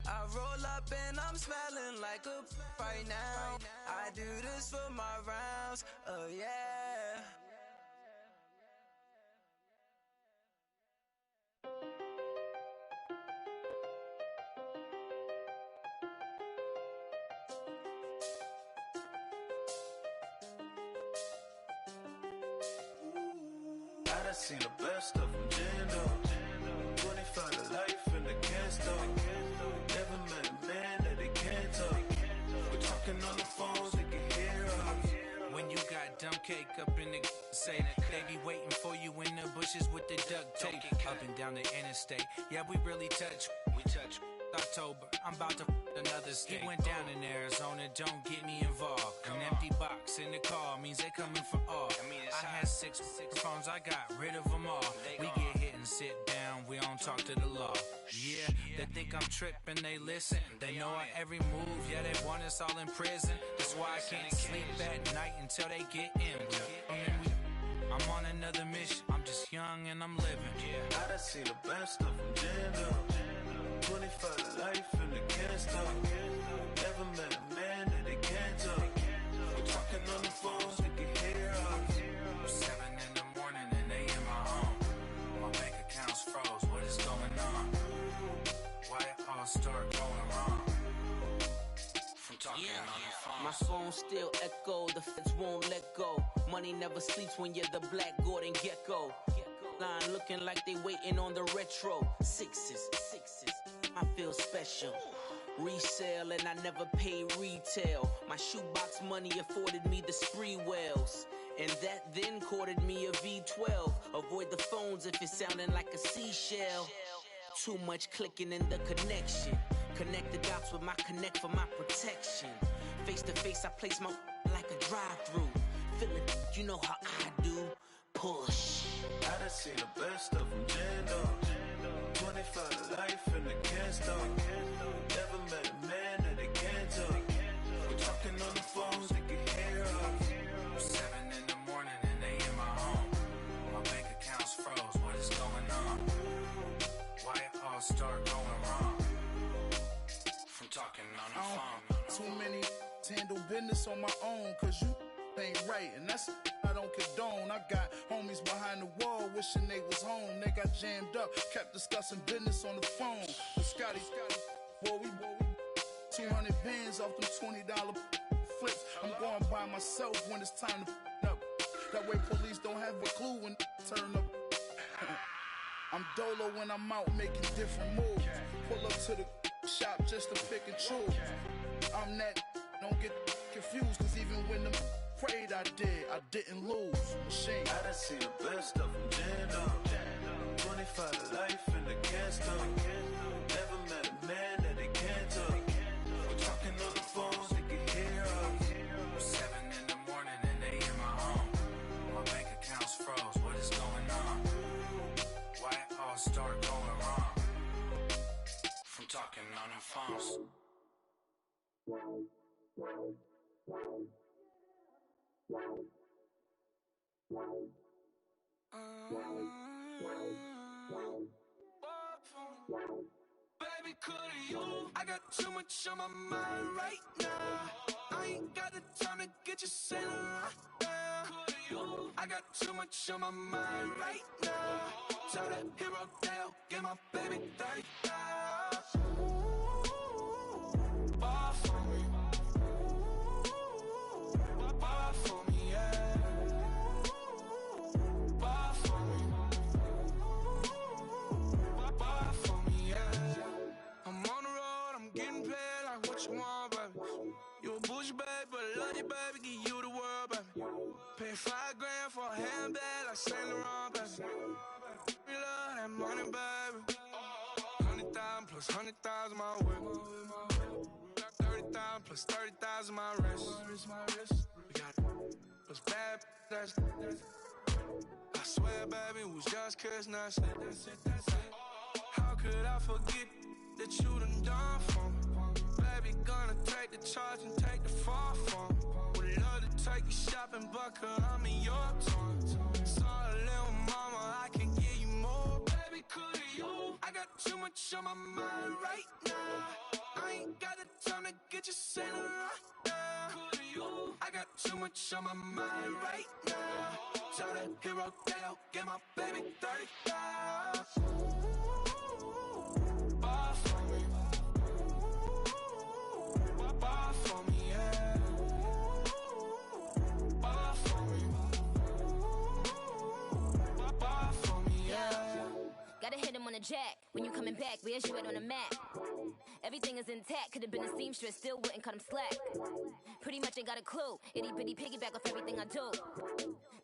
I roll up and I'm smelling like a right now. I do this for my rounds, oh yeah. I done seen the best of them, Jando. 25 to life in the can't stop. Never met a man that they can't talk. We're talking on the phones, they can hear us. When you got dumb cake up in the say, they be waiting for you in the bushes with the duct tape. Up and down the interstate, yeah, we really touch. We touch. October, I'm about to another state. He went down in Arizona, don't get me involved. An empty box in the car means they coming for all. I had six phones, I got rid of them all. We get hit and sit down, we don't talk to the law. Yeah, they think I'm tripping, they listen. They know our every move, yeah, they want us all in prison. That's why I can't sleep at night until they get in. I'm on another mission, I'm just young and I'm living. I done seen the best of them, Jando. 25 to life in the can't stop. Never met a man that they can't talk. We're talking on the phones, they can hear us. 7 in the morning and they in my home. My bank accounts froze, what is going on? Why it all start going wrong? From talking on the phone. My phone still echo, the feds won't let go. Money never sleeps when you're the Black Gordon Gecko. Line looking like they waiting on the retro. Sixes, I feel special. Resale and I never pay retail. My shoebox money afforded me the spree wells. And that then courted me a V12. Avoid the phones if it's sounding like a seashell. Too much clicking in the connection. Connect the dots with my connect for my protection. Face to face, I place my like a drive-through. Feel it, you know how I do. Push. I done seen the best of them, Jando. 25 to life in the can't stop. Never met a man that they can't talk. We're talking on the phones, they can hear us. 7 in the morning and they in my home. My bank accounts froze, what is going on? Why it all start going wrong? From talking on the phone. Too many handle business on my own, cause you ain't right, and that's I don't condone. I got homies behind the wall wishing they was home. They got jammed up, kept discussing business on the phone. But Scotty, boy, we 200 bands off them $20 flips. I'm going by myself when it's time to up. That way police don't have a clue when turn up. I'm dolo when I'm out making different moves. Pull up to the shop just to pick and choose. I'm that, don't get confused, cause even when them prayed I didn't lose. Machine. I done seen the best of them jammed up. 25 to life in the gas tank. Never met a man that they can't talk. We're talking on the phones, they can hear us. 7 in the morning and they in my home. My bank account's froze, what is going on? Why it all start going wrong? From talking on the phones. Baby, could you? I got too much on my mind right now. I ain't got the time to get you sailing right now. Could you? I got too much on my mind right now. Tell that hero down, get my baby 30,000. Bar for me. Bar for me, yeah. Bar for me. Bar for me, yeah. I'm on the road, I'm getting paid like what you want, baby. You a bougie, baby, but I love you, baby. Give you the world, baby. Pay $5 grand for a handbag like Saint Laurent, baby. We love that money, baby. 100,000 plus 100,000 my way. 30,000 plus 30,000 my wrist. We got it. Those bad, that's I swear, baby, it was just kiss, that's it. How could I forget that you done for me? Baby, gonna take the charge and take the fall from me. Would love to take you shopping, but I'm in your town. Sorry, little mama, I can give you more. Baby, could you? I got too much on my mind right now. I ain't got the time to get you sailing right now. Could you? I got too much on my mind right now. Tell that hero down, get my baby 30,000. Bar for me. Bar for me, yeah. Bar for me. Bar for me, yeah. Gotta hit him on the jack. When you coming back, where's you at on the map? Everything is intact. Could've been a seamstress, still wouldn't cut him slack. Pretty much ain't got a clue. Itty bitty piggyback off everything I do.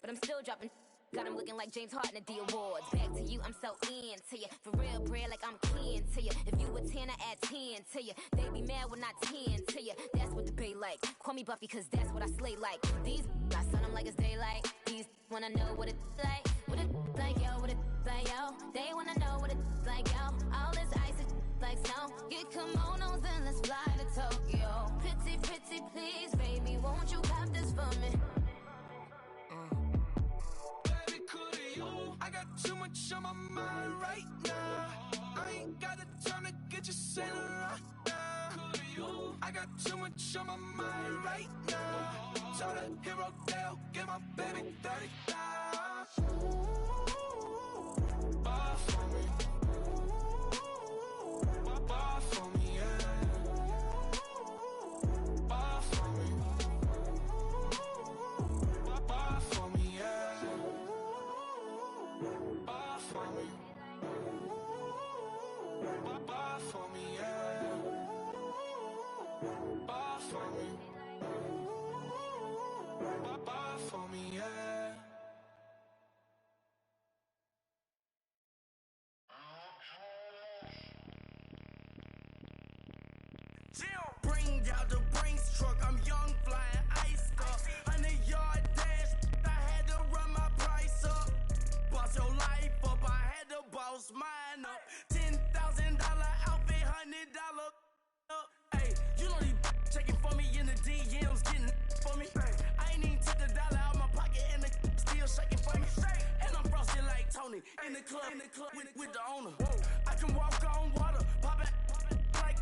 But I'm still dropping. Got him looking like James Harden at the awards. Back to you, I'm so into you. For real, bread, like I'm keen to you. If you a 10, I add 10 to you. They be mad when I 10 to you. That's what the bay like. Call me Buffy, cause that's what I slay like. These, I sun them like it's daylight. These wanna know what it's like. What it like, yo, what it like, yo. They wanna know what it's like, yo. All this ice is like snow. Get kimonos and let's fly to Tokyo. Pretty, pretty, please, baby, won't you cop this for me? I got too much on my mind right now. I ain't got the time to get you sailing right now. I got too much on my mind right now. Tell that hero down, get my baby 30,000. Bar for me. Bar for me, yeah. Bar for me. Bar for me, yeah. Bar for me. Bar for me, yeah. Bar for me. Bar for me, yeah. Bring out the Brinks truck, I'm young, flying ice up. 100-yard dash, I had to run my price up. Boss your life up, I had to boss mine up. $10,000 outfit, $100 up. Hey, you know these checking for me in the DMs, getting for me. I ain't even took the dollar out my pocket and the still shaking for me. And I'm frosted like Tony in the club with the owner. I can walk on water, pop it like,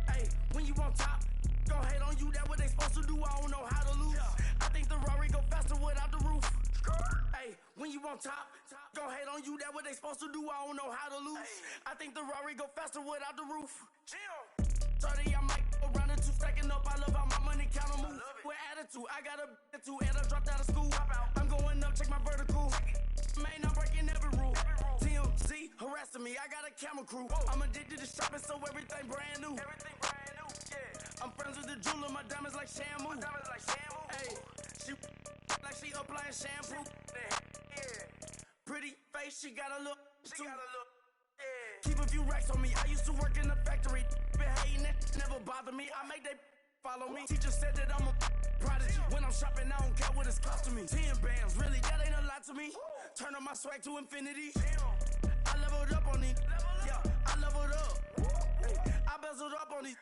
hey, when you on top, gon' hate on you, that what they supposed to do, I don't know how to lose. I think the Rari go faster without the roof. Hey, when you on top, gon' hate on you, that what they supposed to do, I don't know how to lose. I think the Rari go faster without the roof. 30, I might go around the two, stacking up, I love how my money counter move. With attitude, I got a attitude, and I dropped out of school. I'm going up, check my vertical. Man, I'm breaking every rule. TMZ harassing me, I got a camera crew. I'm addicted to shopping, so everything brand new. I'm friends with the jeweler, my diamonds like Shamu. Hey, she like she applying shampoo. Pretty face, she got a look. Keep a few racks on me. I used to work in the factory. Been hating it, never bother me. I make they follow me. Teacher said that I'm a prodigy. When I'm shopping, I don't care what it's costing me. 10 bands, really, that ain't a lot to me. Turn up my swag to infinity. I leveled up on these. Yeah, I leveled up. Hey, I bezeled up on these.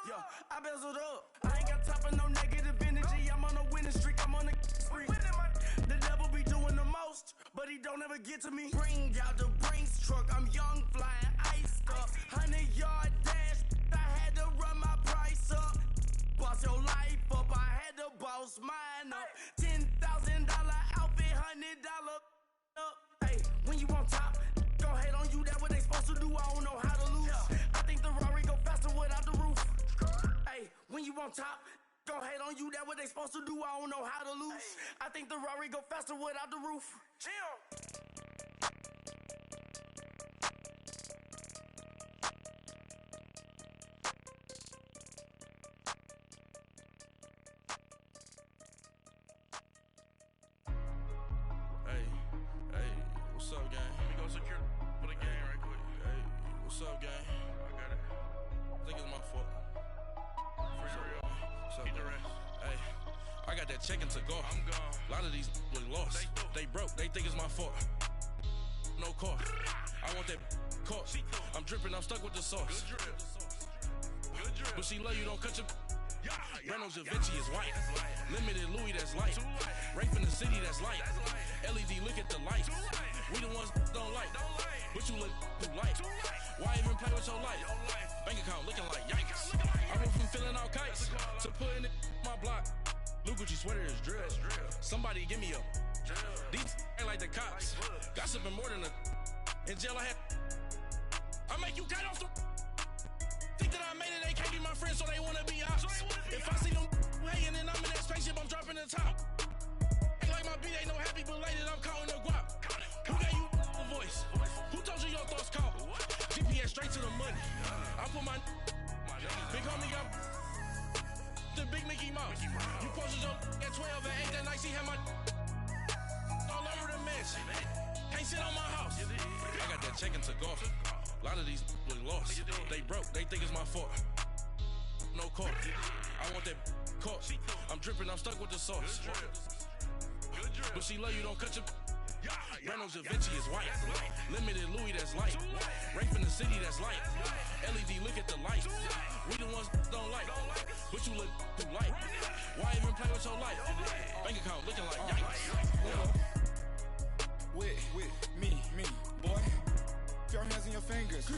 Yeah, I bezeled up. I ain't got time for no negative energy. I'm on a winning streak. I'm on a spree. The devil be doing the most, but he don't ever get to me. Bring out the Brinks truck. I'm young, flying, iced up. 100-yard dash. I had to run my price up. Boss your life up. I had to boss mine up. $10,000 outfit, $100 up. Hey, when you on top, don't hate on you. That's what they supposed to do. I don't know how to lose. I think the Rari go faster without the roof. Hey, when you on top, don't hate on you. That's what they supposed to do. I don't know how to lose. I think the Rari go faster without the roof. Chill. What's up, gang? Let me go secure for the game right quick. Hey, what's up, gang? I got it. I think it's my fault. For real. What's up, the rest. Hey, I got that check-in to go. I'm gone. A lot of these look lost. They broke. They think it's my fault. No car. I want that caught. I'm dripping. I'm stuck with the sauce. Good drip. Good drip. But she love you. Don't cut your. Reynolds Da Vinci is white. Limited Louis, that's light. Rape in the city, that's light. LED, look at the lights. We the ones don't like. But you look too light. Why even play with your life? Bank account looking like yikes. I went from filling out kites to putting it in my block. Blue Gucci sweater is drill. Somebody give me a. These ain't like the cops. Gossiping more than a. In jail I had. I make you cut off the. Think that I made it, they can't be my friends, so they wanna be ops. If I see them hating and I'm in that spaceship, I'm dropping the top. Ain't like my beat ain't no happy belated, I'm counting the guap. Who gave you a voice? Who told you your thoughts count? GPS straight to the money. I put my big homie got the big Mickey Mouse. You posted your at 12 and 8 that night, she had my all over the mansion. Can't sit on my house. I got that check-in to golf. A lot of these look lost. They broke, they think it's my fault. No car. I want that caught. I'm dripping, I'm stuck with the sauce. But she love you, don't cut your. Reynolds Da Vinci is white. Limited Louis, that's light. Rape in the city, that's light. LED, look at the lights. We the ones don't like. But you look too light. Why even play with your life? Bank account looking like yikes. With me, boy. Your hands and your fingers.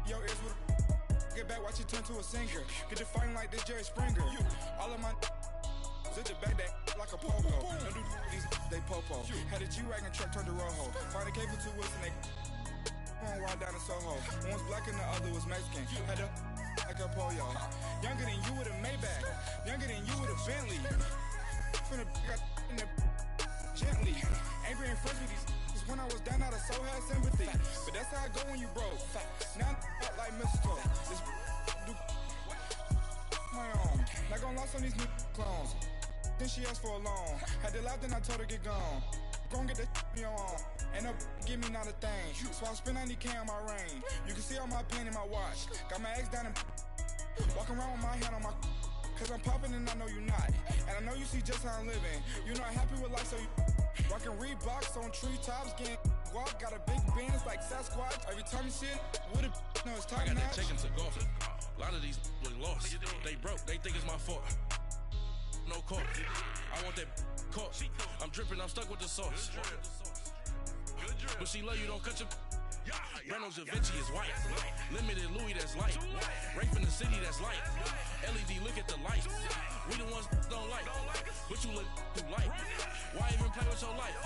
Your ears with a. Get back, watch it turn to a singer. Get to fighting like this Jerry Springer. All of my. Sit the back that like a pogo. No do these they popo. Had a G-Wagon truck turned to Rojo. Find a cable 2 wheels and they. One ride down to Soho. One was black and the other was Mexican. Had a. Like a pollo. Younger than you with a Maybach. Younger than you with a Bentley. From the. Got in the. Gently. Angry and friends with these. When I was down, I so had sympathy. But that's how I go when you broke. Now I'm like mistletoe. This do my own. Not gonna lost on these new clones. Then she asked for a loan. Had to laugh, then I told her get gone. Gon' get that in your own. Ain't no give me not a thing. So I spend 90K on my ring. You can see all my pain in my watch. Got my ex down and walking around with my hand on my. Cause I'm popping and I know you not. And I know you see just how I'm living. You're not happy with life, so you. Rockin' Reeboks on treetops, getting guap, got a big Benz like Sasquatch. Every time you see it, with a no, it's top I got notch. that check-in to golf. A lot of these look lost. They broke, they think it's my fault. No car. I want that caught. I'm dripping, I'm stuck with the sauce. But she love you, don't cut your. Reynolds Da Vinci is white. Limited Louis, that's light. Rape in the city, that's light. LED, look at the lights. We the ones don't like. But you look too light. Why even play with your life?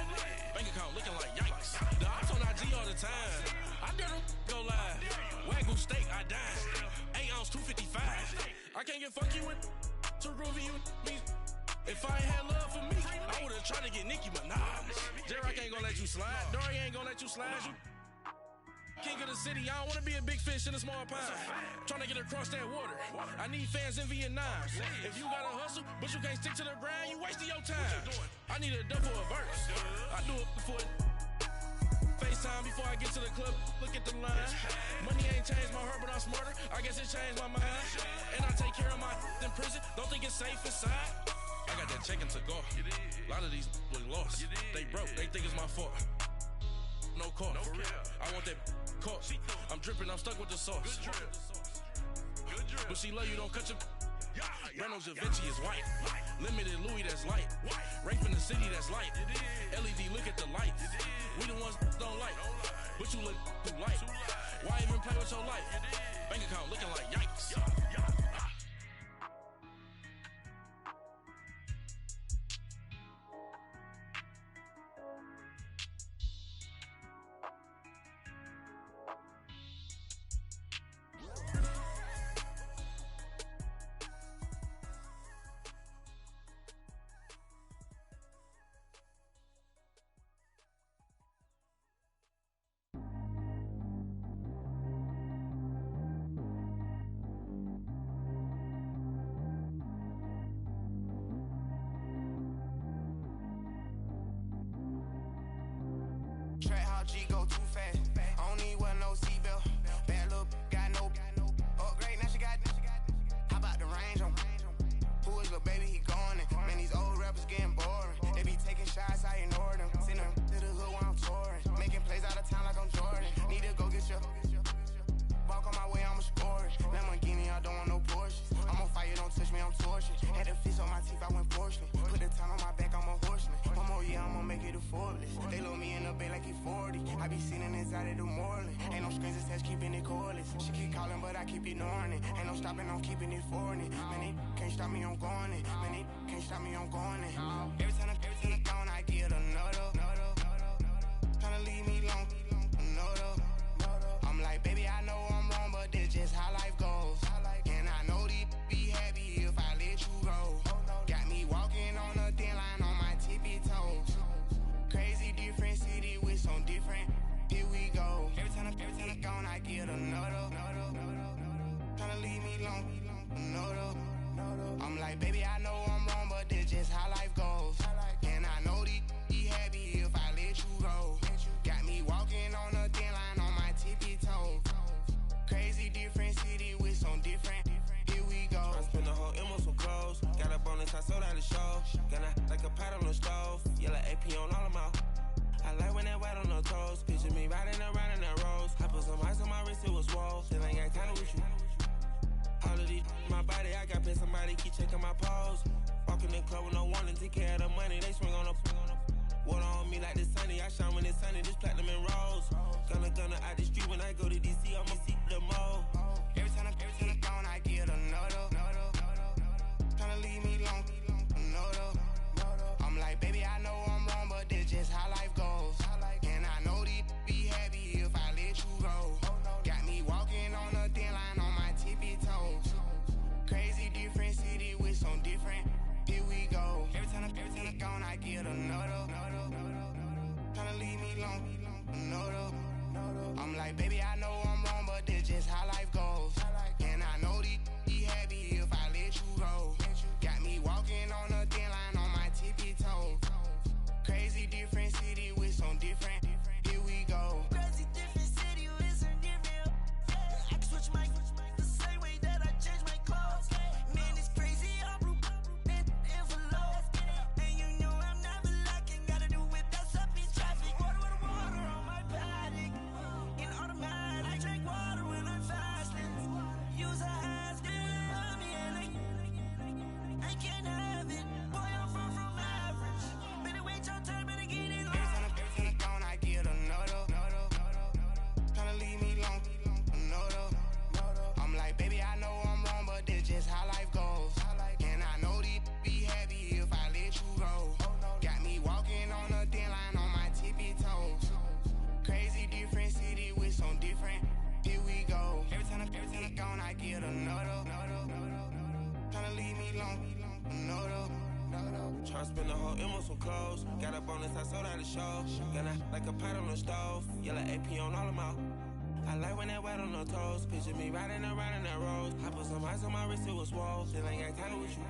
Bank account looking like yikes. The ops on IG all the time. I dare them go live. Wagyu steak, I dine. 8 ounce, 255. I can't get funky with to groovy you me. If I ain't had love for me, I would've tried to get Nicki Minaj. J-Rock ain't gonna let you slide. Dory ain't gonna let you slide. king of the city. I don't want to be a big fish in a small pond. Trying to get across that water. I need fans in Vietnam. If you gotta hustle, but you can't stick to the grind, you wasting your time. I need a dub for a verse. I do it for FaceTime before I get to the club. Look at the line. Money ain't changed my heart, but I'm smarter. I guess it changed my mind. And I take care of my in prison. Don't think it's safe inside. I got that check to go. A lot of these look lost. They broke. They think it's my fault. No call, for real. I want that caught. I'm dripping, I'm stuck with the sauce. But she love you, don't cut your. Breno Da Vinci is white. Limited Louis, that's light. Rape in the city, that's light. LED, look at the lights. We the ones don't like. But you look too light. Why even play with your life? Bank account looking like yikes. Track how G go too fast. I don't need one no seatbelt. Bad little got no upgrade. Now she got. How about the range on? Who is little baby? He going in. Man, these old rappers getting boring. They be taking shots, I ignore them. Send them to the hood while I'm touring. Making plays out of town like I'm Jordan. Need to go get your. Walk on my way, I'ma score it. Lamborghini, I don't want no Porsches. I'm on fire, don't touch me, I'm tortured. Had the fish on my teeth, I went porcelain. Put the time on my back, I'm a horseman. One more year, I'ma make it affordless. They load me in the bay like he 40. I be sitting inside of the Moreland. Ain't no screens attached, keeping it cordless. She keep calling, but I keep ignoring it. Ain't no stopping, I'm keeping it for it. Man, they can't stop me, I'm going it. Man, they can't stop me, I'm going it. Every time I gone, I get another. Tryna leave me long, another. I'm like, baby, I know I'm wrong, but this just how life goes. And I know these be happy if I let you go. Got me walking on a thin line on my tippy toes. Crazy different city with some different. Here we go. Every time I gone, I get another. Tryna leave me long, another. I'm like, baby, I know I'm wrong, but this just how life goes. And I know these be happy if I let you go. Got me walking on a thin line on my tippy toes. Crazy different city with some different. Here we go. I spend the whole M on some clothes. Got a bonus, I sold out the show. Gonna like a pot on the stove. Yellow AP on all of my. I like when that white on the toes. Picture me riding around in that rose. I put some ice on my wrist, it was swole. Still ain't got time with you. All of these, my body, I got been somebody keep checking my pose. Walking in the club with no warning, take care of the money. They swing on the. Water on me like the sunny. I shine when it's sunny. This platinum and rose. Gonna out the street when I go to DC. I'ma see the mall. Every time I gone, I get another. Tryna leave me long, another. I'm like, baby, I know I'm wrong, but this just how life goes. And I know these be happy if I let you go. Got me walking on a thin line on my tippy toes. Crazy different city with some different. Here we go. Every time I gone, I get another. Tryna leave me long, another. I'm like, baby, I know I'm wrong, but this just how life goes. And I know these be happy if I let you go. Got me walking on a thin line on my tippy toes. Crazy different city with some different. Here we go. Crazy different city with some different. I can switch my the same way that I change my clothes. Man, it's crazy. I'm blue in envelope. And you know I'm never lacking. Gotta do it, that's up in traffic. Water on my paddock. In automatic. I drink water when I'm fasting. Use a has on me and I can't have it. Boy, I'm far from average. Better wait your turn, better get it on. Every time I gone, I get another. Tryna leave me long, another. I'm like, baby, I know I'm wrong, but this just how life goes. And I know these be happy if I let you go. Got me walking on a thin line on my tippy toes. Crazy different city with some different. Here we go. Every time I gone, I get another. Tryna leave me long, another. Tryna spend the whole M on some clothes. Got a bonus, I sold out the show. Gonna like a pot on the stove. Yellow AP on all of my. I like when that wet on the toes. Picture me riding around in that rose. I put some ice on my wrist, it was swole. Still ain't got time with you.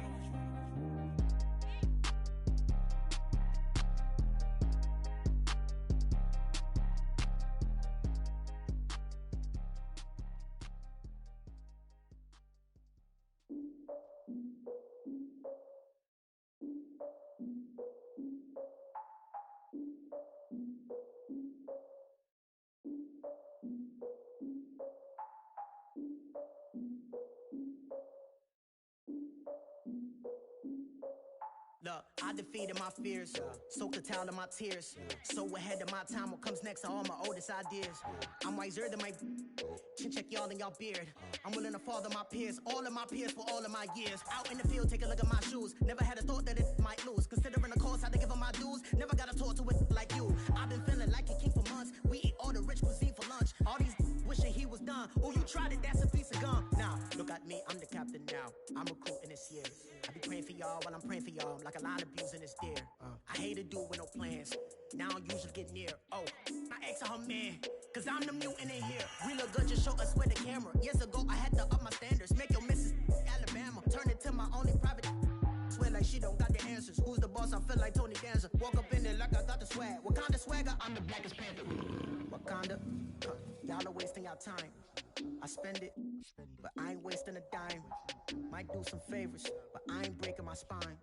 Look, I defeated my fears, soaked a towel in my tears. So ahead of my time, what comes next are all my oldest ideas. I'm wiser than my chin check y'all in y'all beard. I'm willing to father my peers, all of my peers for all of my years. Out in the field, take a look at my shoes. Never had a thought that it might lose. Considering the cost, I had to give up my dues. Never got a talk to it like you. I've been feeling like a king for months. We eat all the rich cuisine for lunch. All these wishing he was done. Oh, you tried it, that's a piece of gum. Now, look at me, I'm the captain now. I'm recruiting this year. I be praying for y'all while I'm praying for y'all. Like a line of abusing this deer. I hate to do it with no plans. Now I usually get near. Oh, I ex her man. Cause I'm the mutant in here. We look good, just show us with the camera. Years ago, I had to up my standards. Make your missus Alabama. Turn it to my only private. Swear like she don't got the answers. Who's the boss? I feel like Tony Danza. Walk up in there like I got the swag. Wakanda swagger, I'm the blackest panther. Wakanda, y'all are wasting your time. I spend it, but I ain't wasting a dime. Might do some favors, but I ain't breaking my spine.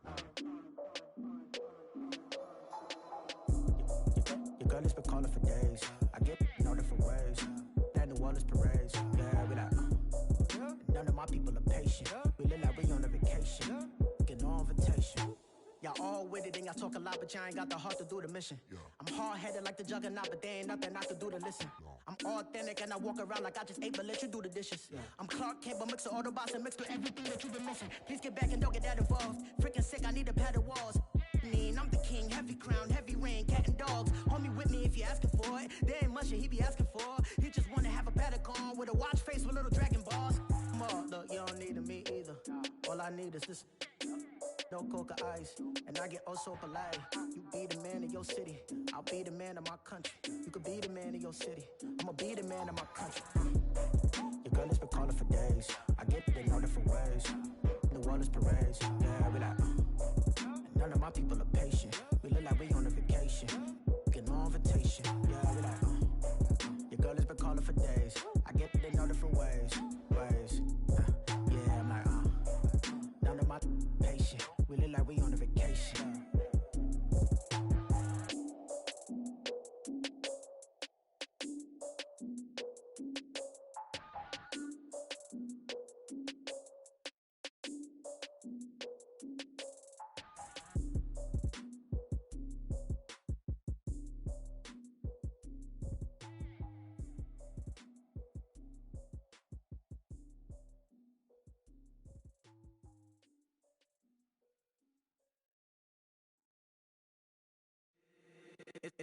Your girl has been calling for days. I get no different ways. That New Orleans parades. Yeah, we like, none of my people are patient. We look like we on a vacation. Get no invitation. Y'all all with it and y'all talk a lot, but y'all ain't got the heart to do the mission. I'm hard-headed like the juggernaut, but there ain't nothing I can do to listen. I'm authentic and I walk around like I just ate, but let you do the dishes. I'm Clark Kent, but mix the Autobots and mix with everything that you've been missing. Please get back and don't get that involved. Freaking sick, I need a padded walls. I'm the king, heavy crown, heavy rain, cat and dogs. Homie with me if you're asking for it. There ain't much that he be asking for. He just wanna have a paddock on with a watch face with little dragon balls. Look, you don't need me either. All I need is this. No coca ice, and I get oh so polite. You be the man of your city, I'll be the man of my country. You could be the man of your city, I'ma be the man of my country. Your girl has been calling for days. I get it in all different ways. New Orleans parades, yeah, we like. And none of my people are patient. We look like we on a vacation. Get no invitation, yeah, we like. Your girl has been calling for days. I get it in all different ways. Yeah, I'm like, none of my patient. We look like we on a vacation.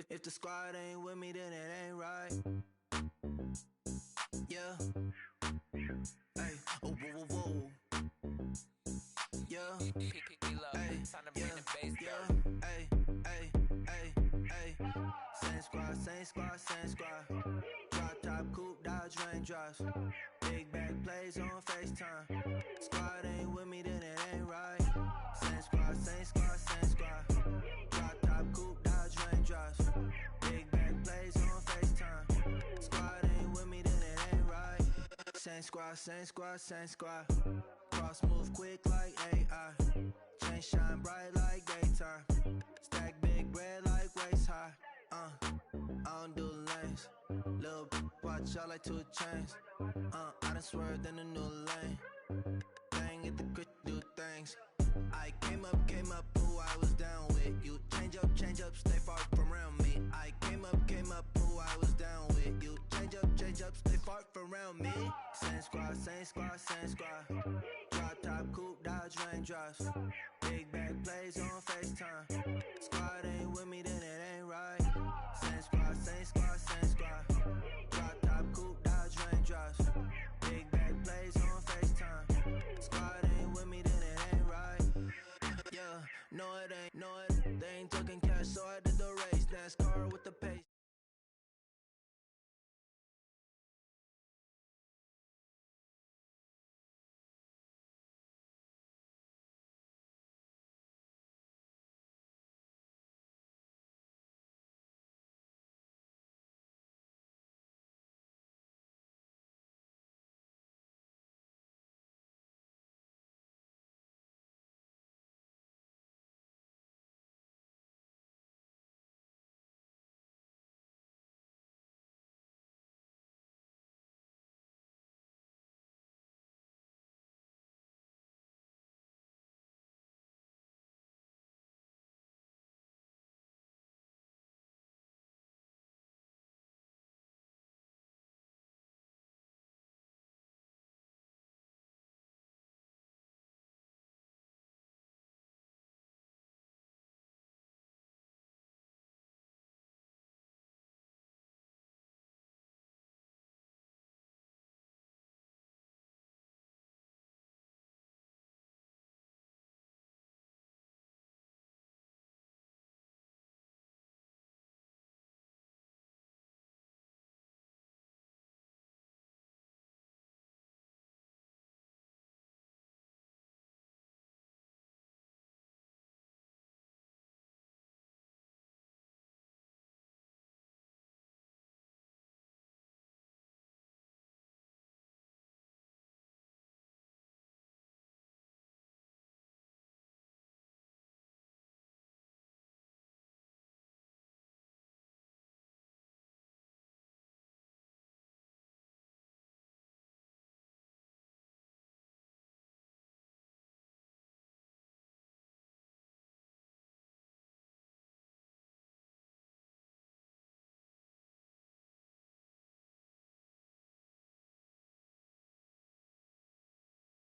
If the squad ain't with me, then it ain't right. Yeah. Hey. Oh, whoa, whoa, whoa. Yeah. Hey. Yeah. Hey. Hey. Hey. Hey. Same squad, same squad, same squad. Drop top, coupe, dodge, raindrops. Big back plays on FaceTime. Squad ain't with me, then it ain't right. Same squad, same squad, same squad. Drop top, coupe, dodge, raindrops. Big back plays on FaceTime. Squad ain't with me, then it ain't right. Same squad, same squad, same squad. Cross move quick like AI. Chain shine bright like daytime. Stack big bread like waist high. I don't do lanes. Little watch out like 2 chains. I done swerved in a new lane. Bang at the crit, do things. I came up, who I was down with. You change up, stay far from around me. I came up, who I was down with. You change up, stay far from around me. Same squad, same squad, same squad. Drop top, coupe, dodge, raindrops. Big back plays on FaceTime. Squad ain't with me, then it ain't right. Same squad, same squad, same squad. Drop top, coupe, dodge, raindrops. Big back plays on FaceTime. Squad ain't with me, then it ain't right. Yeah, no it ain't, they ain't talking cash, so I did the race. NASCAR with the pace.